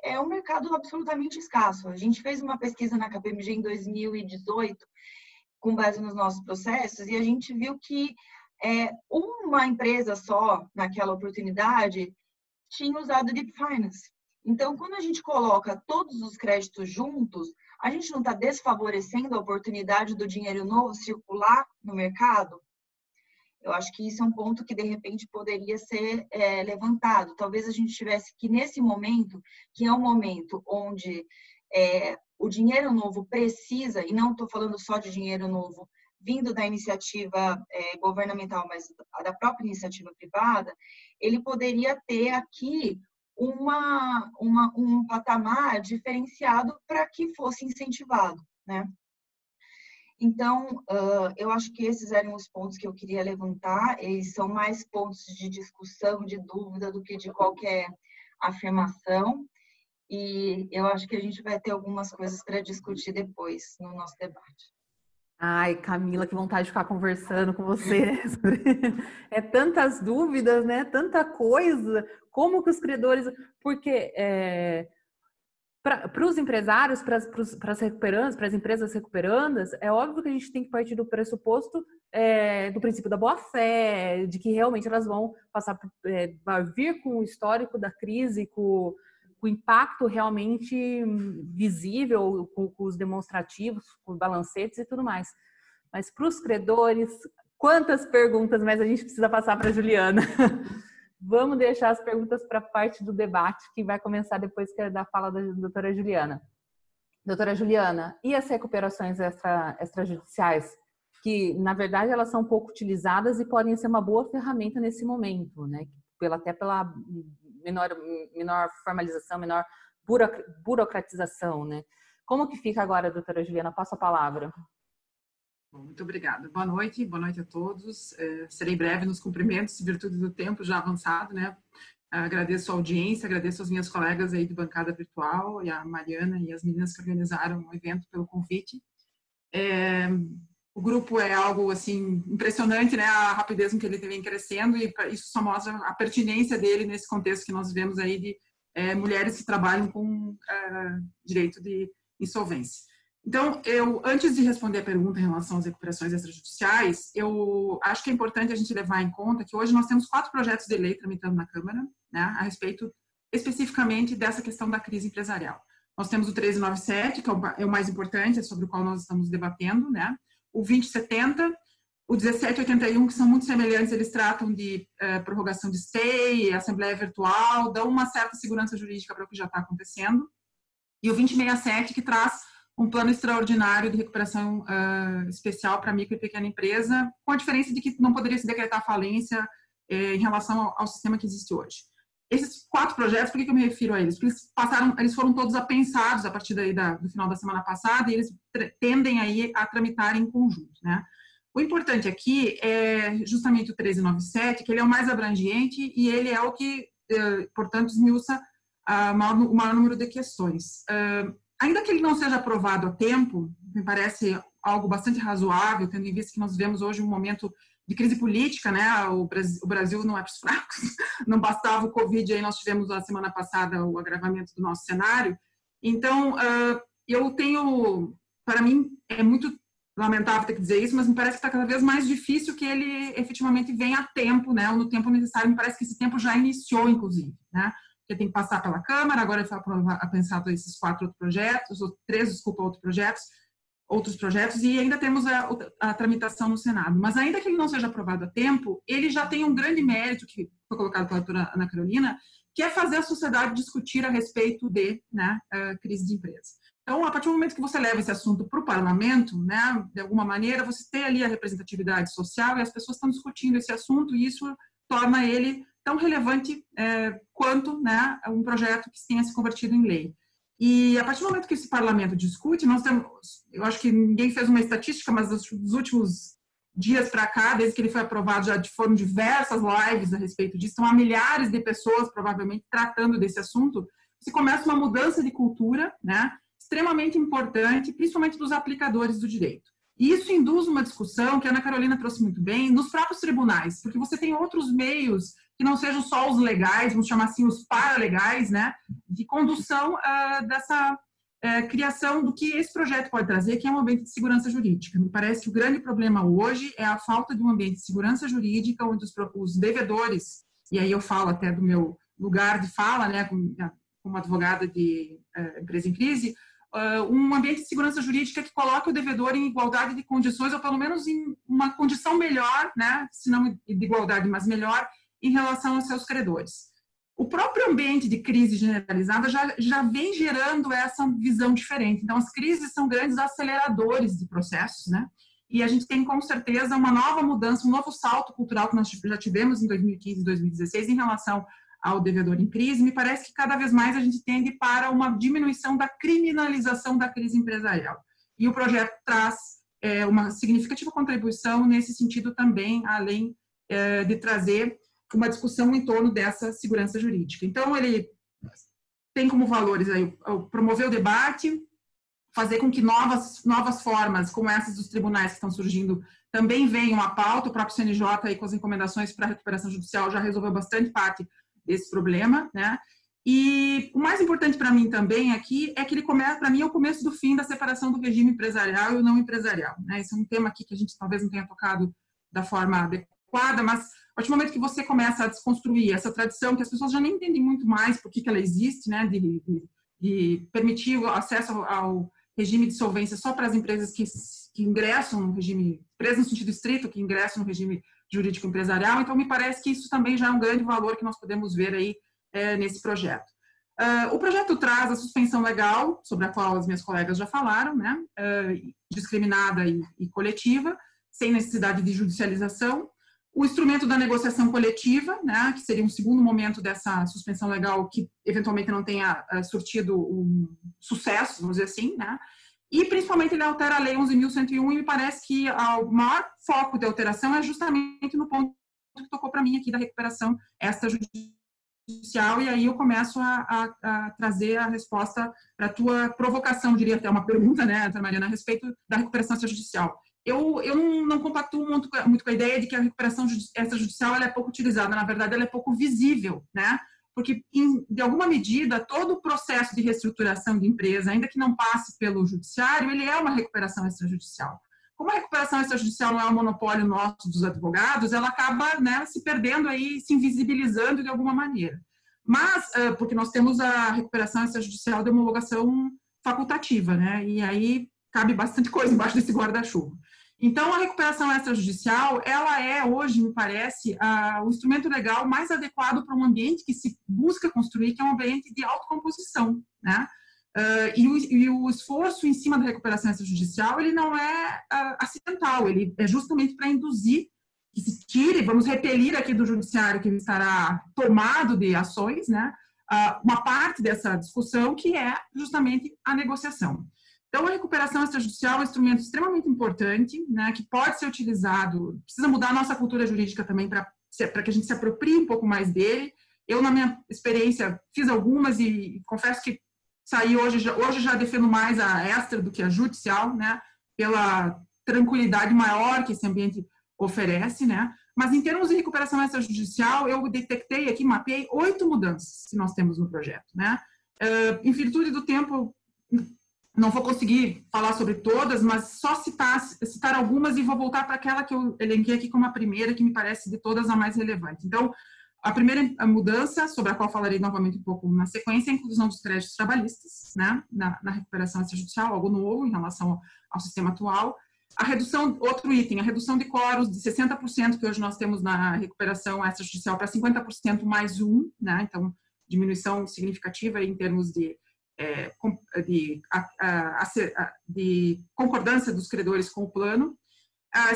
é um mercado absolutamente escasso. A gente fez uma pesquisa na KPMG em 2018, com base nos nossos processos, e a gente viu que uma empresa só, naquela oportunidade, tinha usado Deep Finance. Então, quando a gente coloca todos os créditos juntos, a gente não está desfavorecendo a oportunidade do dinheiro novo circular no mercado? Eu acho que isso é um ponto que, de repente, poderia ser levantado. Talvez a gente tivesse que, nesse momento, que é um momento onde o dinheiro novo precisa, e não estou falando só de dinheiro novo vindo da iniciativa governamental, mas da própria iniciativa privada, ele poderia ter aqui um patamar diferenciado para que fosse incentivado, né? Então, eu acho que esses eram os pontos que eu queria levantar. Eles são mais pontos de discussão, de dúvida, do que de qualquer afirmação. E eu acho que a gente vai ter algumas coisas para discutir depois no nosso debate. Ai, Camila, que vontade de ficar conversando com você. É tantas dúvidas, né? Tanta coisa. Como que os credores... Porque... para os empresários, para as recuperandas, para as empresas recuperandas, é óbvio que a gente tem que partir do pressuposto do princípio da boa-fé, de que realmente elas vão passar, vir com o histórico da crise, com o impacto realmente visível, com os demonstrativos, com os balancetes e tudo mais. Mas para os credores, quantas perguntas mais a gente precisa passar para a Juliana? Vamos deixar as perguntas para a parte do debate, que vai começar depois da fala da doutora Juliana. Doutora Juliana, e as recuperações extrajudiciais? Que, na verdade, elas são pouco utilizadas e podem ser uma boa ferramenta nesse momento, né? Até pela menor formalização, menor burocratização, né? Como que fica agora, doutora Juliana? Passo a palavra. Bom, muito obrigada. Boa noite a todos. Serei breve nos cumprimentos, em virtude do tempo já avançado, né? Agradeço a audiência, agradeço aos meus colegas aí de bancada virtual, e a Mariana e as meninas que organizaram o evento pelo convite. O grupo é algo, assim, impressionante, né? A rapidez com que ele vem crescendo, e isso só mostra a pertinência dele nesse contexto que nós vivemos aí de mulheres que trabalham com direito de insolvência. Então, antes de responder a pergunta em relação às recuperações extrajudiciais, eu acho que é importante a gente levar em conta que hoje nós temos 4 projetos de lei tramitando na Câmara, né, a respeito especificamente dessa questão da crise empresarial. Nós temos o 1397, que é o mais importante, é sobre o qual nós estamos debatendo, né, o 2070, o 1781, que são muito semelhantes, eles tratam de prorrogação de stay, assembleia virtual, dão uma certa segurança jurídica para o que já está acontecendo, e o 2067, que traz um plano extraordinário de recuperação especial para micro e pequena empresa, com a diferença de que não poderia se decretar falência em relação ao sistema que existe hoje. Esses 4 projetos, por que eu me refiro a eles? Porque eles foram todos apensados a partir daí do final da semana passada, e eles tendem aí a tramitar em conjunto, né? O importante aqui é justamente o 1397, que ele é o mais abrangente e ele é o que, portanto, esmiuça o maior número de questões. Ainda que ele não seja aprovado a tempo, me parece algo bastante razoável, tendo em vista que nós vivemos hoje um momento de crise política, né? O Brasil não é para os fracos, não bastava o Covid, aí nós tivemos na semana passada o agravamento do nosso cenário. Então, para mim, é muito lamentável ter que dizer isso, mas me parece que está cada vez mais difícil que ele efetivamente venha a tempo, né, ou no tempo necessário. Me parece que esse tempo já iniciou, inclusive, né, porque tem que passar pela Câmara, agora ele foi pensado esses 4 outros projetos, ou 3, desculpa, outros projetos, e ainda temos a tramitação no Senado. Mas ainda que ele não seja aprovado a tempo, ele já tem um grande mérito, que foi colocado pela doutora Ana Carolina, que é fazer a sociedade discutir a respeito de, né, crise de empresa. Então, a partir do momento que você leva esse assunto para o parlamento, né, de alguma maneira, você tem ali a representatividade social e as pessoas estão discutindo esse assunto, e isso torna ele tão relevante quanto, né, um projeto que tenha se convertido em lei. E a partir do momento que esse parlamento discute, nós temos, eu acho que ninguém fez uma estatística, mas dos últimos dias para cá, desde que ele foi aprovado, já foram diversas lives a respeito disso, então há milhares de pessoas provavelmente tratando desse assunto. Se começa uma mudança de cultura, né, extremamente importante, principalmente dos aplicadores do direito. E isso induz uma discussão que a Ana Carolina trouxe muito bem nos próprios tribunais, porque você tem outros meios que não sejam só os legais, vamos chamar assim os paralegais, né, de condução dessa criação do que esse projeto pode trazer, que é um ambiente de segurança jurídica. Me parece que o grande problema hoje é a falta de um ambiente de segurança jurídica onde os devedores, e aí eu falo até do meu lugar de fala, né, como advogada de empresa em crise, um ambiente de segurança jurídica que coloque o devedor em igualdade de condições, ou pelo menos em uma condição melhor, né, se não de igualdade, mas melhor, em relação aos seus credores. O próprio ambiente de crise generalizada já vem gerando essa visão diferente. Então, as crises são grandes aceleradores de processos, né? E a gente tem, com certeza, uma nova mudança, um novo salto cultural que nós já tivemos em 2015 e 2016 em relação ao devedor em crise. Me parece que cada vez mais a gente tende para uma diminuição da criminalização da crise empresarial. E o projeto traz uma significativa contribuição nesse sentido também, além de trazer uma discussão em torno dessa segurança jurídica. Então, ele tem como valores aí promover o debate, fazer com que novas formas, como essas dos tribunais que estão surgindo, também venham à pauta. O próprio CNJ, aí, com as recomendações para a recuperação judicial, já resolveu bastante parte desse problema, né? E o mais importante para mim também aqui é que ele começa, para mim, é o começo do fim da separação do regime empresarial e o não empresarial, né? Esse é um tema aqui que a gente talvez não tenha tocado da forma adequada, mas a partir do momento que você começa a desconstruir essa tradição, que as pessoas já nem entendem muito mais por que ela existe, né, de permitir o acesso ao regime de solvência só para as empresas que ingressam no regime, empresas no sentido estrito, que ingressam no regime jurídico empresarial. Então, me parece que isso também já é um grande valor que nós podemos ver aí nesse projeto. O projeto traz a suspensão legal, sobre a qual as minhas colegas já falaram, né, discriminada e coletiva, sem necessidade de judicialização. O instrumento da negociação coletiva, né, que seria um segundo momento dessa suspensão legal que eventualmente não tenha surtido um sucesso, vamos dizer assim, né, e principalmente ele altera a Lei 11.101 e me parece que o maior foco de alteração é justamente no ponto que tocou para mim aqui da recuperação extrajudicial, e aí eu começo a trazer a resposta para a tua provocação, diria até uma pergunta, né, Mariana, a respeito da recuperação extrajudicial. Eu não compactuo muito com a ideia de que a recuperação extrajudicial ela é pouco utilizada. Na verdade, ela é pouco visível, né? Porque, de alguma medida, todo o processo de reestruturação de empresa, ainda que não passe pelo judiciário, ele é uma recuperação extrajudicial. Como a recuperação extrajudicial não é um monopólio nosso dos advogados, ela acaba, né, se perdendo aí, se invisibilizando de alguma maneira. Mas, porque nós temos a recuperação extrajudicial de homologação facultativa, né? E aí cabe bastante coisa embaixo desse guarda-chuva. Então, a recuperação extrajudicial, ela é, hoje, me parece, o instrumento legal mais adequado para um ambiente que se busca construir, que é um ambiente de autocomposição, né? E o esforço em cima da recuperação extrajudicial, ele não é acidental, ele é justamente para induzir que se tire, vamos repelir aqui do judiciário que estará tomado de ações, né? Uma parte dessa discussão que é justamente a negociação. Então, a recuperação extrajudicial é um instrumento extremamente importante, né, que pode ser utilizado, precisa mudar a nossa cultura jurídica também para que a gente se aproprie um pouco mais dele. Eu, na minha experiência, fiz algumas e confesso que saí hoje já defendo mais a extra do que a judicial, né, pela tranquilidade maior que esse ambiente oferece, né. Mas, em termos de recuperação extrajudicial, eu detectei aqui, mapeei 8 mudanças que nós temos no projeto, né. Em virtude do tempo, Não vou conseguir falar sobre todas, mas só citar algumas e vou voltar para aquela que eu elenquei aqui como a primeira, que me parece de todas a mais relevante. Então, a primeira mudança, sobre a qual falarei novamente um pouco na sequência, é a inclusão dos créditos trabalhistas, né, na recuperação extrajudicial, algo novo em relação ao sistema atual. A redução, outro item, a redução de quórum de 60% que hoje nós temos na recuperação extrajudicial para 50% mais um, né, então, diminuição significativa em termos de concordância dos credores com o plano.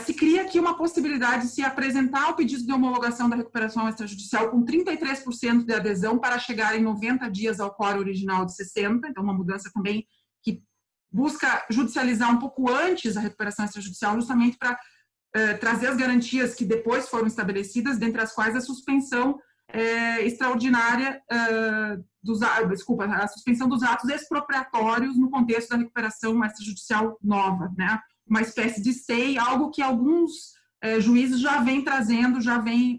Se cria aqui uma possibilidade de se apresentar o pedido de homologação da recuperação extrajudicial com 33% de adesão para chegar em 90 dias ao quórum original de 60, então uma mudança também que busca judicializar um pouco antes a recuperação extrajudicial, justamente para trazer as garantias que depois foram estabelecidas, dentre as quais a suspensão extraordinária a suspensão dos atos expropriatórios no contexto da recuperação extrajudicial nova, né? Uma espécie de SEI, algo que alguns juízes já vêm trazendo, já vêm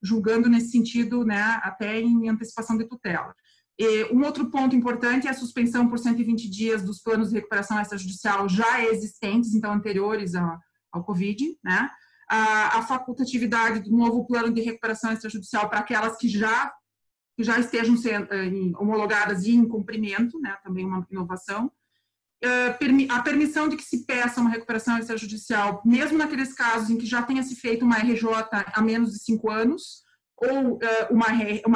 julgando nesse sentido, né, até em antecipação de tutela. E um outro ponto importante é a suspensão por 120 dias dos planos de recuperação extrajudicial já existentes, então anteriores ao Covid, né? A facultatividade do novo plano de recuperação extrajudicial para aquelas que já estejam sendo homologadas e em cumprimento, né, também uma inovação. A permissão de que se peça uma recuperação extrajudicial, mesmo naqueles casos em que já tenha se feito uma RJ há menos de 5 anos, ou uma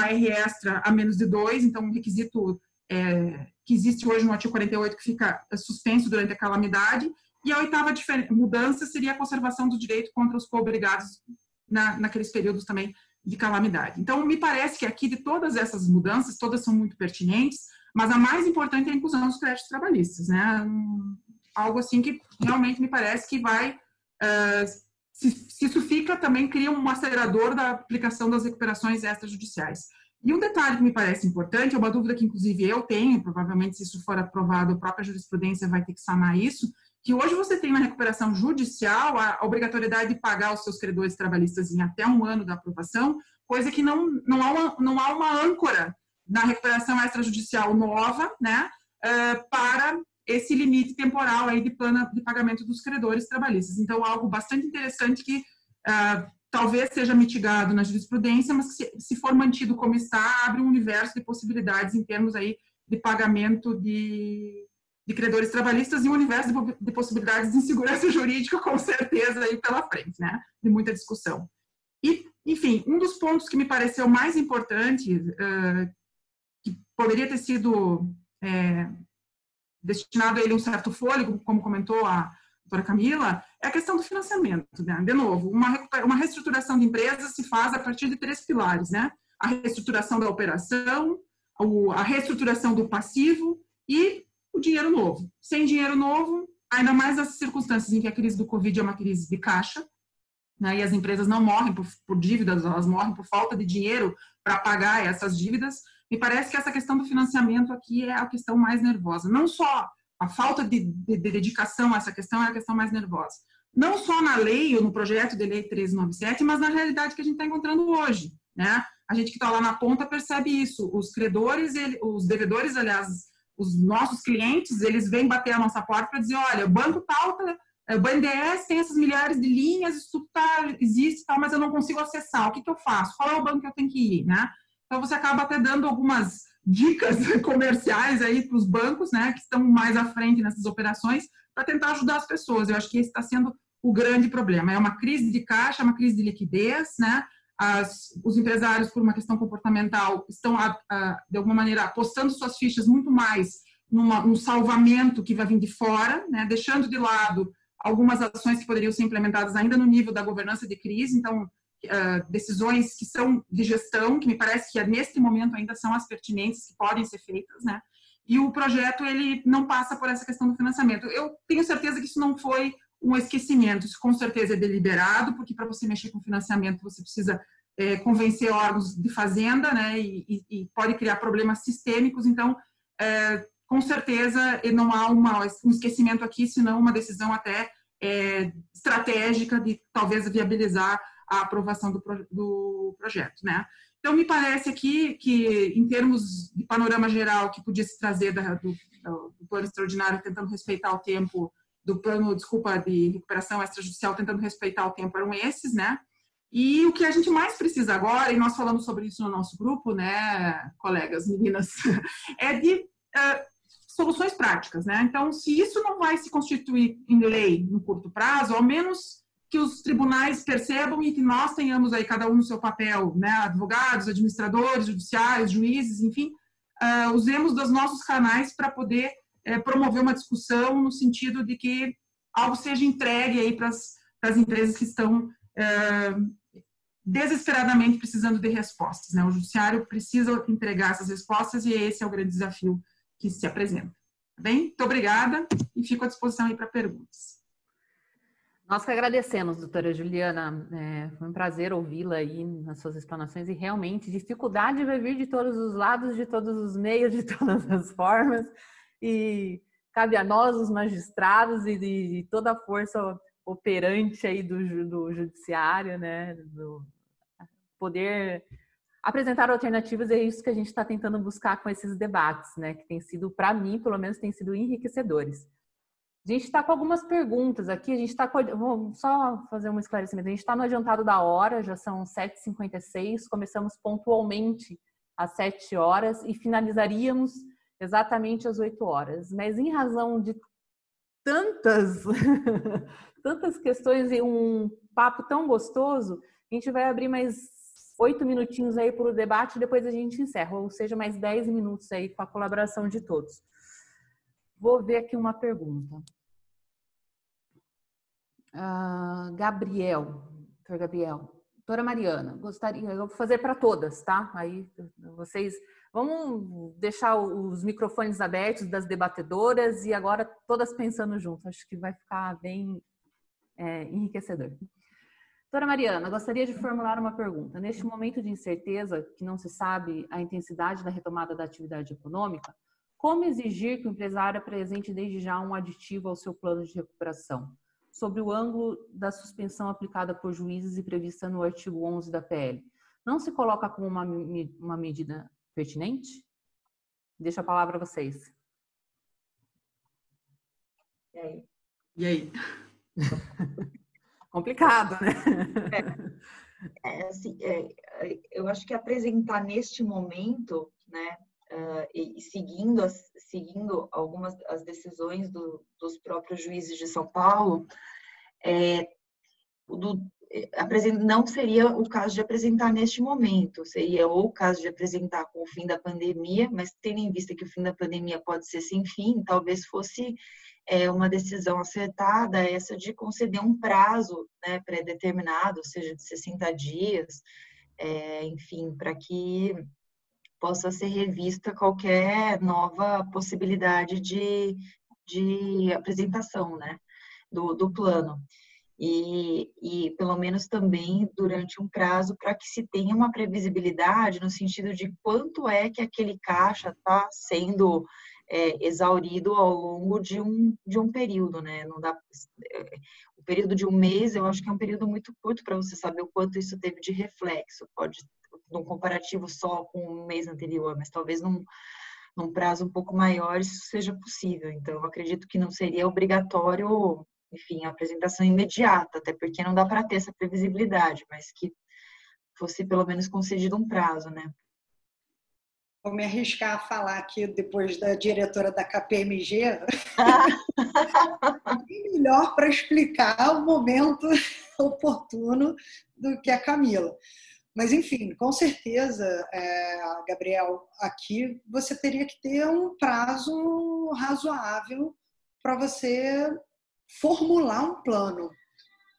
R extra há menos de 2, então um requisito que existe hoje no artigo 48 que fica suspenso durante a calamidade. E a oitava mudança seria a conservação do direito contra os coobrigados naqueles períodos também de calamidade. Então, me parece que aqui, de todas essas mudanças, todas são muito pertinentes, mas a mais importante é a inclusão dos créditos trabalhistas, né? Algo assim que realmente me parece que vai, se isso fica, também cria um acelerador da aplicação das recuperações extrajudiciais. E um detalhe que me parece importante, é uma dúvida que inclusive eu tenho, provavelmente se isso for aprovado, a própria jurisprudência vai ter que sanar isso, que hoje você tem na recuperação judicial a obrigatoriedade de pagar os seus credores trabalhistas em até 1 ano da aprovação, coisa que não há uma âncora na recuperação extrajudicial nova, né, para esse limite temporal aí de plano de pagamento dos credores trabalhistas. Então, algo bastante interessante que talvez seja mitigado na jurisprudência, mas que se for mantido como está, abre um universo de possibilidades em termos aí de pagamento de credores trabalhistas e um universo de possibilidades de insegurança jurídica, com certeza, aí pela frente, né? De muita discussão. E, enfim, um dos pontos que me pareceu mais importante, que poderia ter sido destinado a ele um certo fôlego, como comentou a doutora Camila, é a questão do financiamento, né? De novo, uma reestruturação de empresas se faz a partir de 3 pilares, né? A reestruturação da operação, a reestruturação do passivo e o dinheiro novo. Sem dinheiro novo, ainda mais nas circunstâncias em que a crise do Covid é uma crise de caixa, né, e as empresas não morrem por dívidas, elas morrem por falta de dinheiro para pagar essas dívidas, me parece que essa questão do financiamento aqui é a questão mais nervosa. Não só a falta de dedicação a essa questão é a questão mais nervosa. Não só na lei ou no projeto de lei 1397, mas na realidade que a gente está encontrando hoje, né? A gente que está lá na ponta percebe isso. Os credores, os devedores, aliás, os nossos clientes, eles vêm bater a nossa porta para dizer, olha, o banco tal, o BNDES tem essas milhares de linhas, isso tudo existe, tal, mas eu não consigo acessar. O que eu faço? Qual é o banco que eu tenho que ir, né? Então, você acaba até dando algumas dicas comerciais aí para os bancos, né, que estão mais à frente nessas operações, para tentar ajudar as pessoas. Eu acho que esse está sendo o grande problema. É uma crise de caixa, é uma crise de liquidez, né? Os empresários, por uma questão comportamental, estão, de alguma maneira, apostando suas fichas muito mais num salvamento que vai vir de fora, né, deixando de lado algumas ações que poderiam ser implementadas ainda no nível da governança de crise. Então, decisões que são de gestão, que me parece que neste momento ainda são as pertinentes que podem ser feitas, né? E o projeto, ele não passa por essa questão do financiamento. Eu tenho certeza que isso não foi um esquecimento, isso com certeza é deliberado, porque para você mexer com financiamento você precisa convencer órgãos de fazenda, né, e pode criar problemas sistêmicos, então, com certeza não há um esquecimento aqui, senão uma decisão até estratégica de talvez viabilizar a aprovação do projeto, né. Então, me parece aqui que, em termos de panorama geral que podia se trazer do do plano extraordinário tentando respeitar o tempo, do plano, desculpa, de recuperação extrajudicial tentando respeitar o tempo, eram esses, né? E o que a gente mais precisa agora, e nós falamos sobre isso no nosso grupo, né, colegas, meninas, é de soluções práticas, né? Então, se isso não vai se constituir em lei no curto prazo, ao menos que os tribunais percebam e que nós tenhamos aí cada um no seu papel, né? Advogados, administradores, judiciários, juízes, enfim, usemos dos nossos canais para poder promover uma discussão no sentido de que algo seja entregue aí para as empresas que estão desesperadamente precisando de respostas, né? O judiciário precisa entregar essas respostas e esse é o grande desafio que se apresenta. Tá bem? Muito obrigada e fico à disposição aí para perguntas. Nós que agradecemos, doutora Juliana. Foi um prazer ouvi-la aí nas suas explanações e realmente dificuldade vai vir de todos os lados, de todos os meios, de todas as formas e cabe a nós, os magistrados e de toda a força operante aí do judiciário, né, do poder apresentar alternativas, é isso que a gente está tentando buscar com esses debates, né, que tem sido, para mim, pelo menos, tem sido enriquecedores. A gente está com algumas perguntas aqui, a gente está vou só fazer um esclarecimento, a gente está no adiantado da hora, já são 7h56, começamos pontualmente às 7 horas e finalizaríamos exatamente às 8 horas, mas em razão de tantas questões e um papo tão gostoso, a gente vai abrir mais 8 minutinhos aí para o debate e depois a gente encerra, ou seja, mais 10 minutos aí com a colaboração de todos. Vou ver aqui uma pergunta. Doutor Gabriel, doutora Mariana, eu vou fazer para todas, tá? Aí vocês, vamos deixar os microfones abertos das debatedoras e agora todas pensando junto, acho que vai ficar bem enriquecedor. Doutora Mariana, gostaria de formular uma pergunta. Neste momento de incerteza, que não se sabe a intensidade da retomada da atividade econômica, como exigir que o empresário apresente desde já um aditivo ao seu plano de recuperação, sob o ângulo da suspensão aplicada por juízes e prevista no artigo 11 da PL? Não se coloca como uma medida pertinente? Deixo a palavra a vocês. E aí? Complicado, né? Eu acho que apresentar neste momento, né, e seguindo algumas das decisões dos próprios juízes de São Paulo, não seria o caso de apresentar neste momento, seria ou o caso de apresentar com o fim da pandemia, mas tendo em vista que o fim da pandemia pode ser sem fim, talvez fosse uma decisão acertada essa de conceder um prazo, né, pré-determinado, ou seja, de 60 dias, enfim, para que possa ser revista qualquer nova possibilidade de apresentação, né, do plano. E pelo menos também durante um prazo para que se tenha uma previsibilidade no sentido de quanto é que aquele caixa está sendo exaurido ao longo de um período, né? Não dá, o período de um mês eu acho que é um período muito curto para você saber o quanto isso teve de reflexo, pode num comparativo só com o mês anterior, mas talvez num prazo um pouco maior isso seja possível. Então eu acredito que não seria obrigatório, enfim, a apresentação imediata, até porque não dá para ter essa previsibilidade, mas que fosse pelo menos concedido um prazo, né? Vou me arriscar a falar aqui depois da diretora da KPMG. Melhor para explicar o momento oportuno do que a Camila. Mas, enfim, com certeza, Gabriel, aqui você teria que ter um prazo razoável para você formular um plano.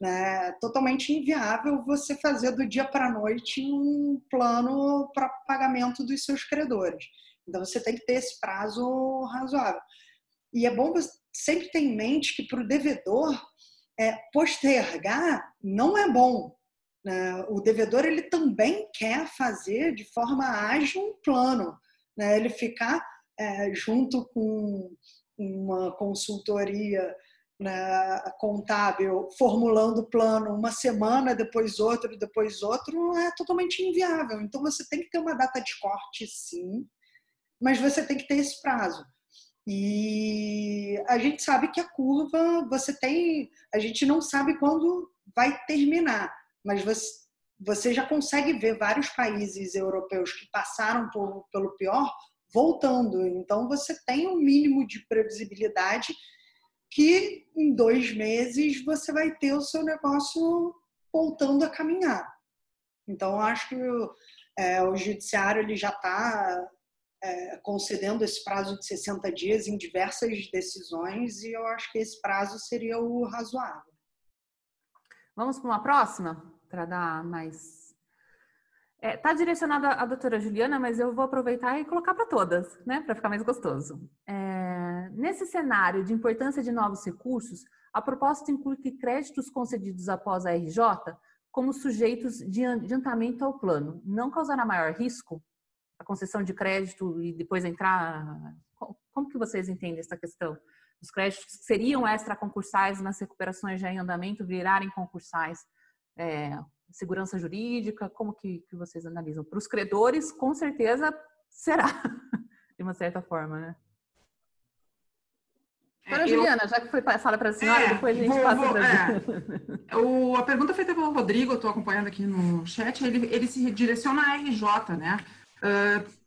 É totalmente inviável você fazer do dia para a noite um plano para pagamento dos seus credores. Então, você tem que ter esse prazo razoável. E é bom você sempre ter em mente que para o devedor, postergar não é bom. O devedor ele também quer fazer de forma ágil um plano. Ele ficar junto com uma consultoria contábil, formulando o plano uma semana, depois outro, é totalmente inviável. Então, você tem que ter uma data de corte, sim, mas você tem que ter esse prazo. E a gente sabe que a curva, a gente não sabe quando vai terminar, mas você já consegue ver vários países europeus que passaram pelo pior voltando. Então, você tem um mínimo de previsibilidade que em 2 meses você vai ter o seu negócio voltando a caminhar. Então, acho que o judiciário ele já está concedendo esse prazo de 60 dias em diversas decisões e eu acho que esse prazo seria o razoável. Vamos para uma próxima? Para dar mais... Está direcionada à doutora Juliana, mas eu vou aproveitar e colocar para todas, né? Para ficar mais gostoso. Nesse cenário de importância de novos recursos, a proposta inclui que créditos concedidos após a RJ como sujeitos de adiantamento ao plano não causará maior risco? A concessão de crédito e depois entrar... Como que vocês entendem essa questão? Os créditos que seriam extraconcursais nas recuperações já em andamento virarem concursais, segurança jurídica, como que vocês analisam? Para os credores, com certeza será, de uma certa forma, né? Juliana, já que foi fala para a senhora, depois a gente passa para a pergunta feita pelo Rodrigo, eu estou acompanhando aqui no chat, ele se direciona à RJ, né?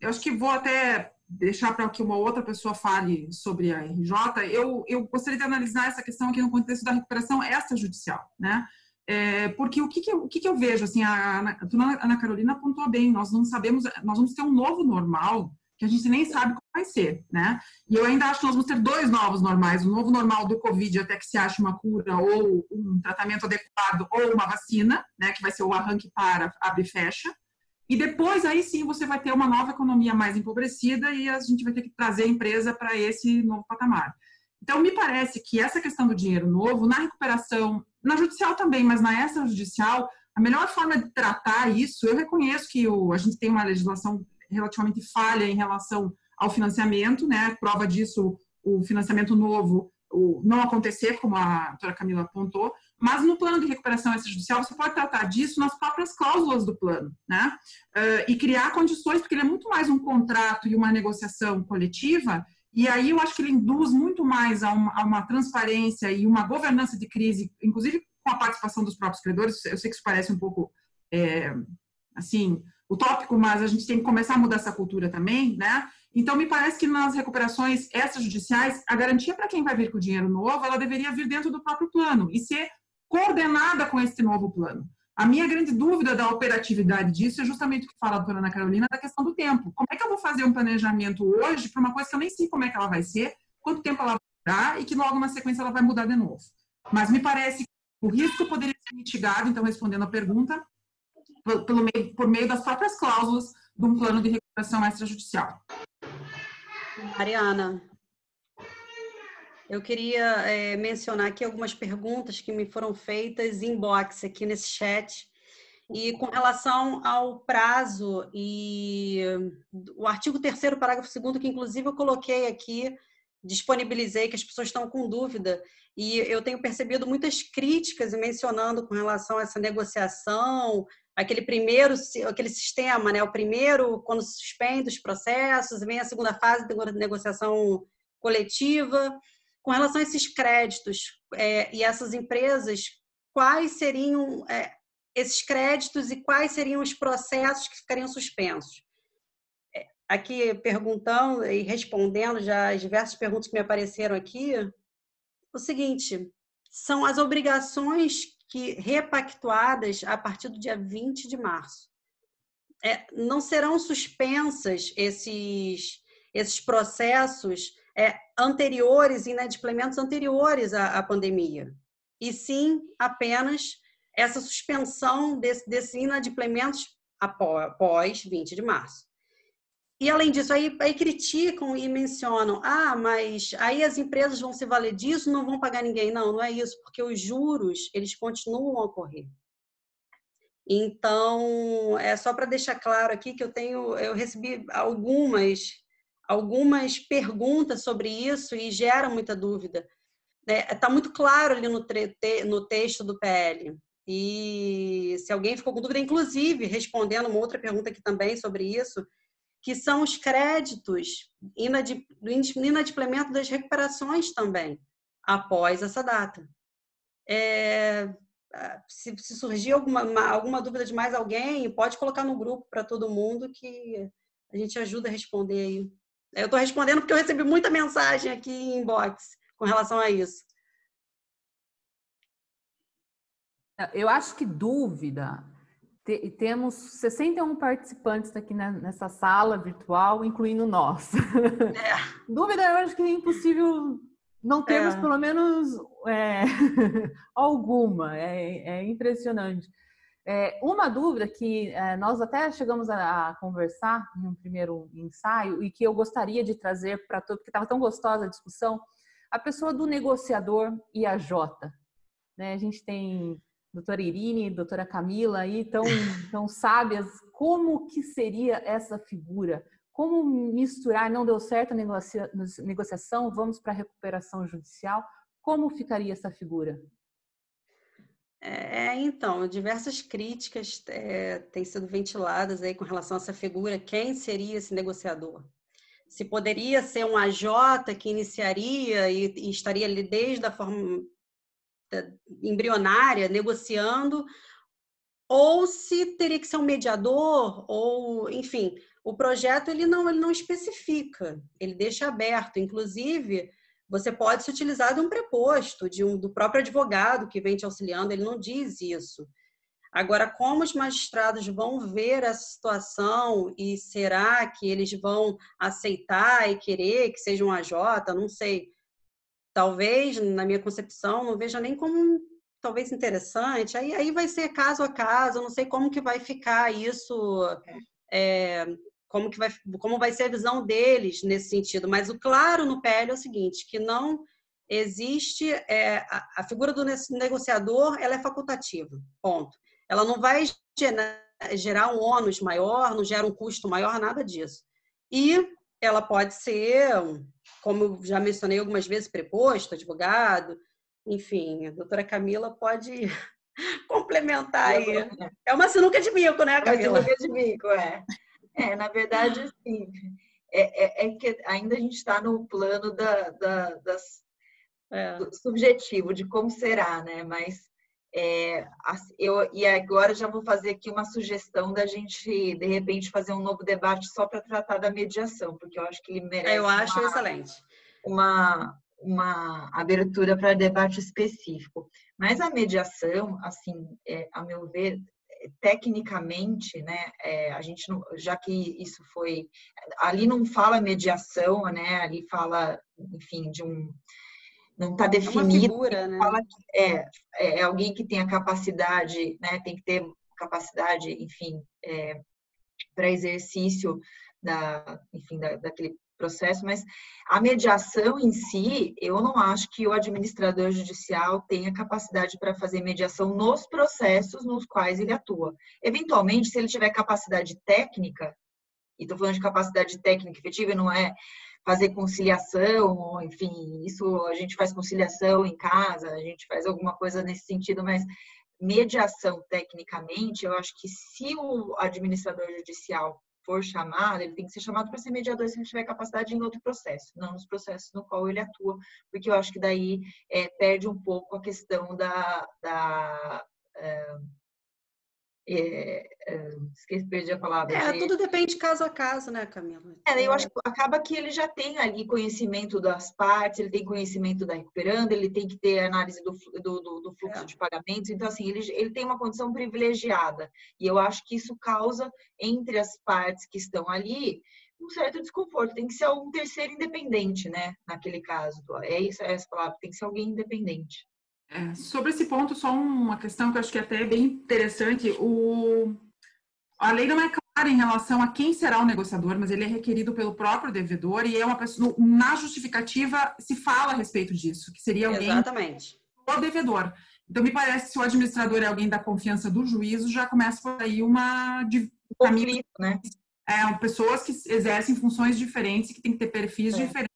Eu acho que vou até deixar para que uma outra pessoa fale sobre a RJ. Eu gostaria de analisar essa questão aqui no contexto da recuperação extrajudicial, né? Porque o que eu vejo, assim, a Ana Carolina apontou bem, nós não sabemos, nós vamos ter um novo normal que a gente nem sabe como vai ser, né? E eu ainda acho que nós vamos ter 2 novos normais, o novo normal do Covid até que se ache uma cura ou um tratamento adequado ou uma vacina, né? Que vai ser o arranque para, abre e fecha. E depois, aí sim, você vai ter uma nova economia mais empobrecida e a gente vai ter que trazer a empresa para esse novo patamar. Então, me parece que essa questão do dinheiro novo, na recuperação, na judicial também, mas na extrajudicial, a melhor forma de tratar isso, eu reconheço que a gente tem uma legislação relativamente falha em relação ao financiamento, né? Prova disso, o financiamento novo não acontecer, como a doutora Camila apontou, mas no plano de recuperação extrajudicial você pode tratar disso nas próprias cláusulas do plano, né? E criar condições, porque ele é muito mais um contrato e uma negociação coletiva, e aí eu acho que ele induz muito mais a uma transparência e uma governança de crise, inclusive com a participação dos próprios credores. Eu sei que isso parece um pouco, assim, utópico, mas a gente tem que começar a mudar essa cultura também, né? Então, me parece que nas recuperações extrajudiciais, a garantia para quem vai vir com o dinheiro novo, ela deveria vir dentro do próprio plano e ser coordenada com esse novo plano. A minha grande dúvida da operatividade disso é justamente o que fala a doutora Ana Carolina, da questão do tempo. Como é que eu vou fazer um planejamento hoje para uma coisa que eu nem sei como é que ela vai ser, quanto tempo ela vai durar e que logo na sequência ela vai mudar de novo. Mas me parece que o risco poderia ser mitigado, então, respondendo a pergunta, por meio das próprias cláusulas de um plano de recuperação extrajudicial. Mariana, eu queria mencionar aqui algumas perguntas que me foram feitas em inbox aqui nesse chat. E com relação ao prazo e o artigo 3º, parágrafo 2º, que inclusive eu coloquei aqui, disponibilizei, que as pessoas estão com dúvida, e eu tenho percebido muitas críticas mencionando com relação a essa negociação, aquele sistema, né? O primeiro, quando se suspende os processos, vem a segunda fase de negociação coletiva. Com relação a esses créditos e essas empresas, quais seriam esses créditos e quais seriam os processos que ficariam suspensos? Aqui, perguntando e respondendo já as diversas perguntas que me apareceram aqui, o seguinte, são as obrigações que repactuadas a partir do dia 20 de março. Não serão suspensas esses processos anteriores, inadimplementos anteriores à pandemia, e sim apenas essa suspensão desses inadimplementos após 20 de março. E, além disso, aí criticam e mencionam, mas aí as empresas vão se valer disso, não vão pagar ninguém. Não é isso, porque os juros, eles continuam a ocorrer. Então, é só para deixar claro aqui que eu recebi algumas perguntas sobre isso e gera muita dúvida. Está muito claro ali no texto do PL. E se alguém ficou com dúvida, inclusive, respondendo uma outra pergunta aqui também sobre isso, que são os créditos do inadimplemento das recuperações também, após essa data. Se surgir alguma dúvida de mais alguém, pode colocar no grupo para todo mundo que a gente ajuda a responder aí. Eu estou respondendo porque eu recebi muita mensagem aqui em inbox com relação a isso. Eu acho que dúvida... Temos 61 participantes aqui nessa sala virtual, incluindo nós. Dúvida, eu acho que é impossível não termos pelo menos alguma. É impressionante. Uma dúvida que nós até chegamos a conversar em um primeiro ensaio e que eu gostaria de trazer para todos, porque estava tão gostosa a discussão, a pessoa do negociador e a Jota. A gente tem... doutora Irine, doutora Camila aí, tão sábias, como que seria essa figura? Como misturar, não deu certo a negociação, vamos para a recuperação judicial, como ficaria essa figura? Então, diversas críticas têm sido ventiladas aí com relação a essa figura, quem seria esse negociador? Se poderia ser um AJ que iniciaria e estaria ali desde a forma embrionária, negociando, ou se teria que ser um mediador, ou, enfim, o projeto ele não especifica, ele deixa aberto. Inclusive, você pode se utilizar de um preposto, do próprio advogado que vem te auxiliando, ele não diz isso. Agora, como os magistrados vão ver essa situação e será que eles vão aceitar e querer que seja um AJ? Não sei. Talvez, na minha concepção, não veja nem como talvez interessante. Aí vai ser caso a caso, eu não sei como que vai ficar isso, como vai ser a visão deles nesse sentido. Mas o claro no PL é o seguinte, que não existe... a figura do negociador, ela é facultativa, ponto. Ela não vai gerar um ônus maior, não gera um custo maior, nada disso. E ela pode ser... como eu já mencionei algumas vezes, preposto, advogado, enfim, a doutora Camila pode complementar aí. É uma sinuca de bico, né, Camila? É uma sinuca de bico, na verdade, sim. Que ainda a gente está no plano do subjetivo, de como será, né? Mas e agora já vou fazer aqui uma sugestão da gente, de repente, fazer um novo debate só para tratar da mediação, porque eu acho que ele merece excelente. Uma abertura para debate específico. Mas a mediação, assim, a meu ver, tecnicamente, né, a gente não, já que isso foi... Ali não fala mediação, né? Ali fala, enfim, de um... Não está definido. É uma figura, né? Fala que é alguém que tem a capacidade, né? Tem que ter capacidade, enfim, para exercício daquele processo, mas a mediação em si, eu não acho que o administrador judicial tenha capacidade para fazer mediação nos processos nos quais ele atua. Eventualmente, se ele tiver capacidade técnica, e estou falando de capacidade técnica efetiva, não é fazer conciliação, enfim, isso a gente faz conciliação em casa, a gente faz alguma coisa nesse sentido, mas mediação tecnicamente, eu acho que se o administrador judicial for chamado, ele tem que ser chamado para ser mediador se ele tiver capacidade em outro processo, não nos processos no qual ele atua, porque eu acho que daí perde um pouco a questão perdi a palavra. Tudo depende caso a caso, né, Camila? Eu acho que acaba que ele já tem ali conhecimento das partes, ele tem conhecimento da recuperanda, ele tem que ter análise do fluxo de pagamentos, então, assim, ele tem uma condição privilegiada, e eu acho que isso causa, entre as partes que estão ali, um certo desconforto. Tem que ser um terceiro independente, né, naquele caso. Isso, essa palavra, tem que ser alguém independente. Sobre esse ponto, só uma questão que eu acho que até é bem interessante. A lei não é clara em relação a quem será o negociador, mas ele é requerido pelo próprio devedor e é uma pessoa, na justificativa se fala a respeito disso, que seria alguém o devedor. Então, me parece que se o administrador é alguém da confiança do juízo, já começa por aí conflito, né? Pessoas que exercem funções diferentes, que têm que ter perfis diferentes.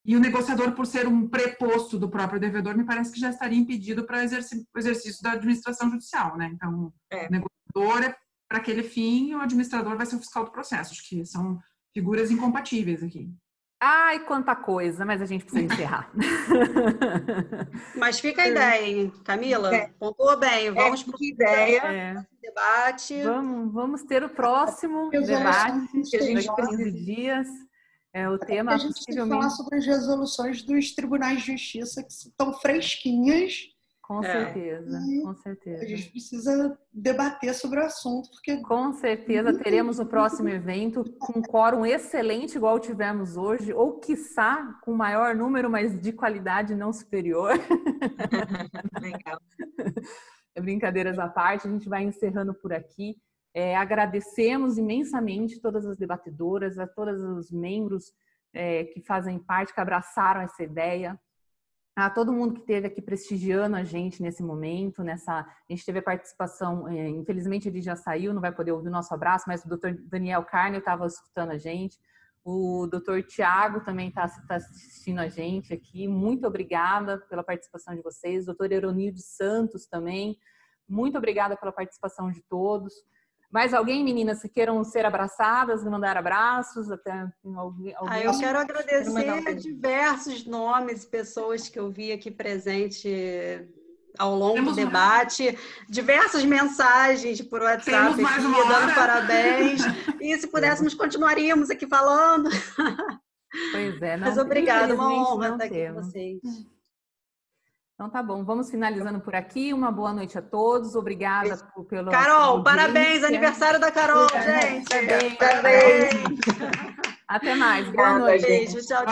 E o negociador, por ser um preposto do próprio devedor, me parece que já estaria impedido para o exercício da administração judicial, né? Então, o negociador para aquele fim, o administrador vai ser o fiscal do processo. Acho que são figuras incompatíveis aqui. Ai, quanta coisa, mas a gente precisa encerrar. Mas fica a ideia, hein, Camila? Pontuou bem. Vamos para o debate. Vamos ter o próximo debate que a gente daqui a 15 dias. O tema a gente tem que falar sobre as resoluções dos tribunais de justiça que estão fresquinhas. Com certeza, com certeza. A gente precisa debater sobre o assunto, porque... Com certeza teremos o próximo evento com um quórum excelente, igual tivemos hoje, ou quiçá com maior número, mas de qualidade não superior. Legal. Brincadeiras à parte, a gente vai encerrando por aqui. Agradecemos imensamente todas as debatedoras, a todos os membros que fazem parte, que abraçaram essa ideia. A todo mundo que esteve aqui prestigiando a gente nesse momento, a gente teve a participação, infelizmente ele já saiu, não vai poder ouvir o nosso abraço, mas o Dr. Daniel Carne estava escutando a gente, o Dr. Tiago também está assistindo a gente aqui, muito obrigada pela participação de vocês, o Dr. Euronildo Santos também, muito obrigada pela participação de todos. Mais alguém, meninas, que queiram ser abraçadas, mandar abraços? Até alguém? Eu quero agradecer diversos nomes, pessoas que eu vi aqui presente ao longo do debate, diversas mensagens por WhatsApp aqui, dando parabéns. E se pudéssemos, continuaríamos aqui falando. Pois é. Mas obrigada, uma honra estar aqui com vocês. Então tá bom, vamos finalizando por aqui. Uma boa noite a todos. Obrigada pelo. Carol, parabéns, aniversário da Carol, gente. Parabéns. Até mais. Boa noite. Beijo, tchau, tchau.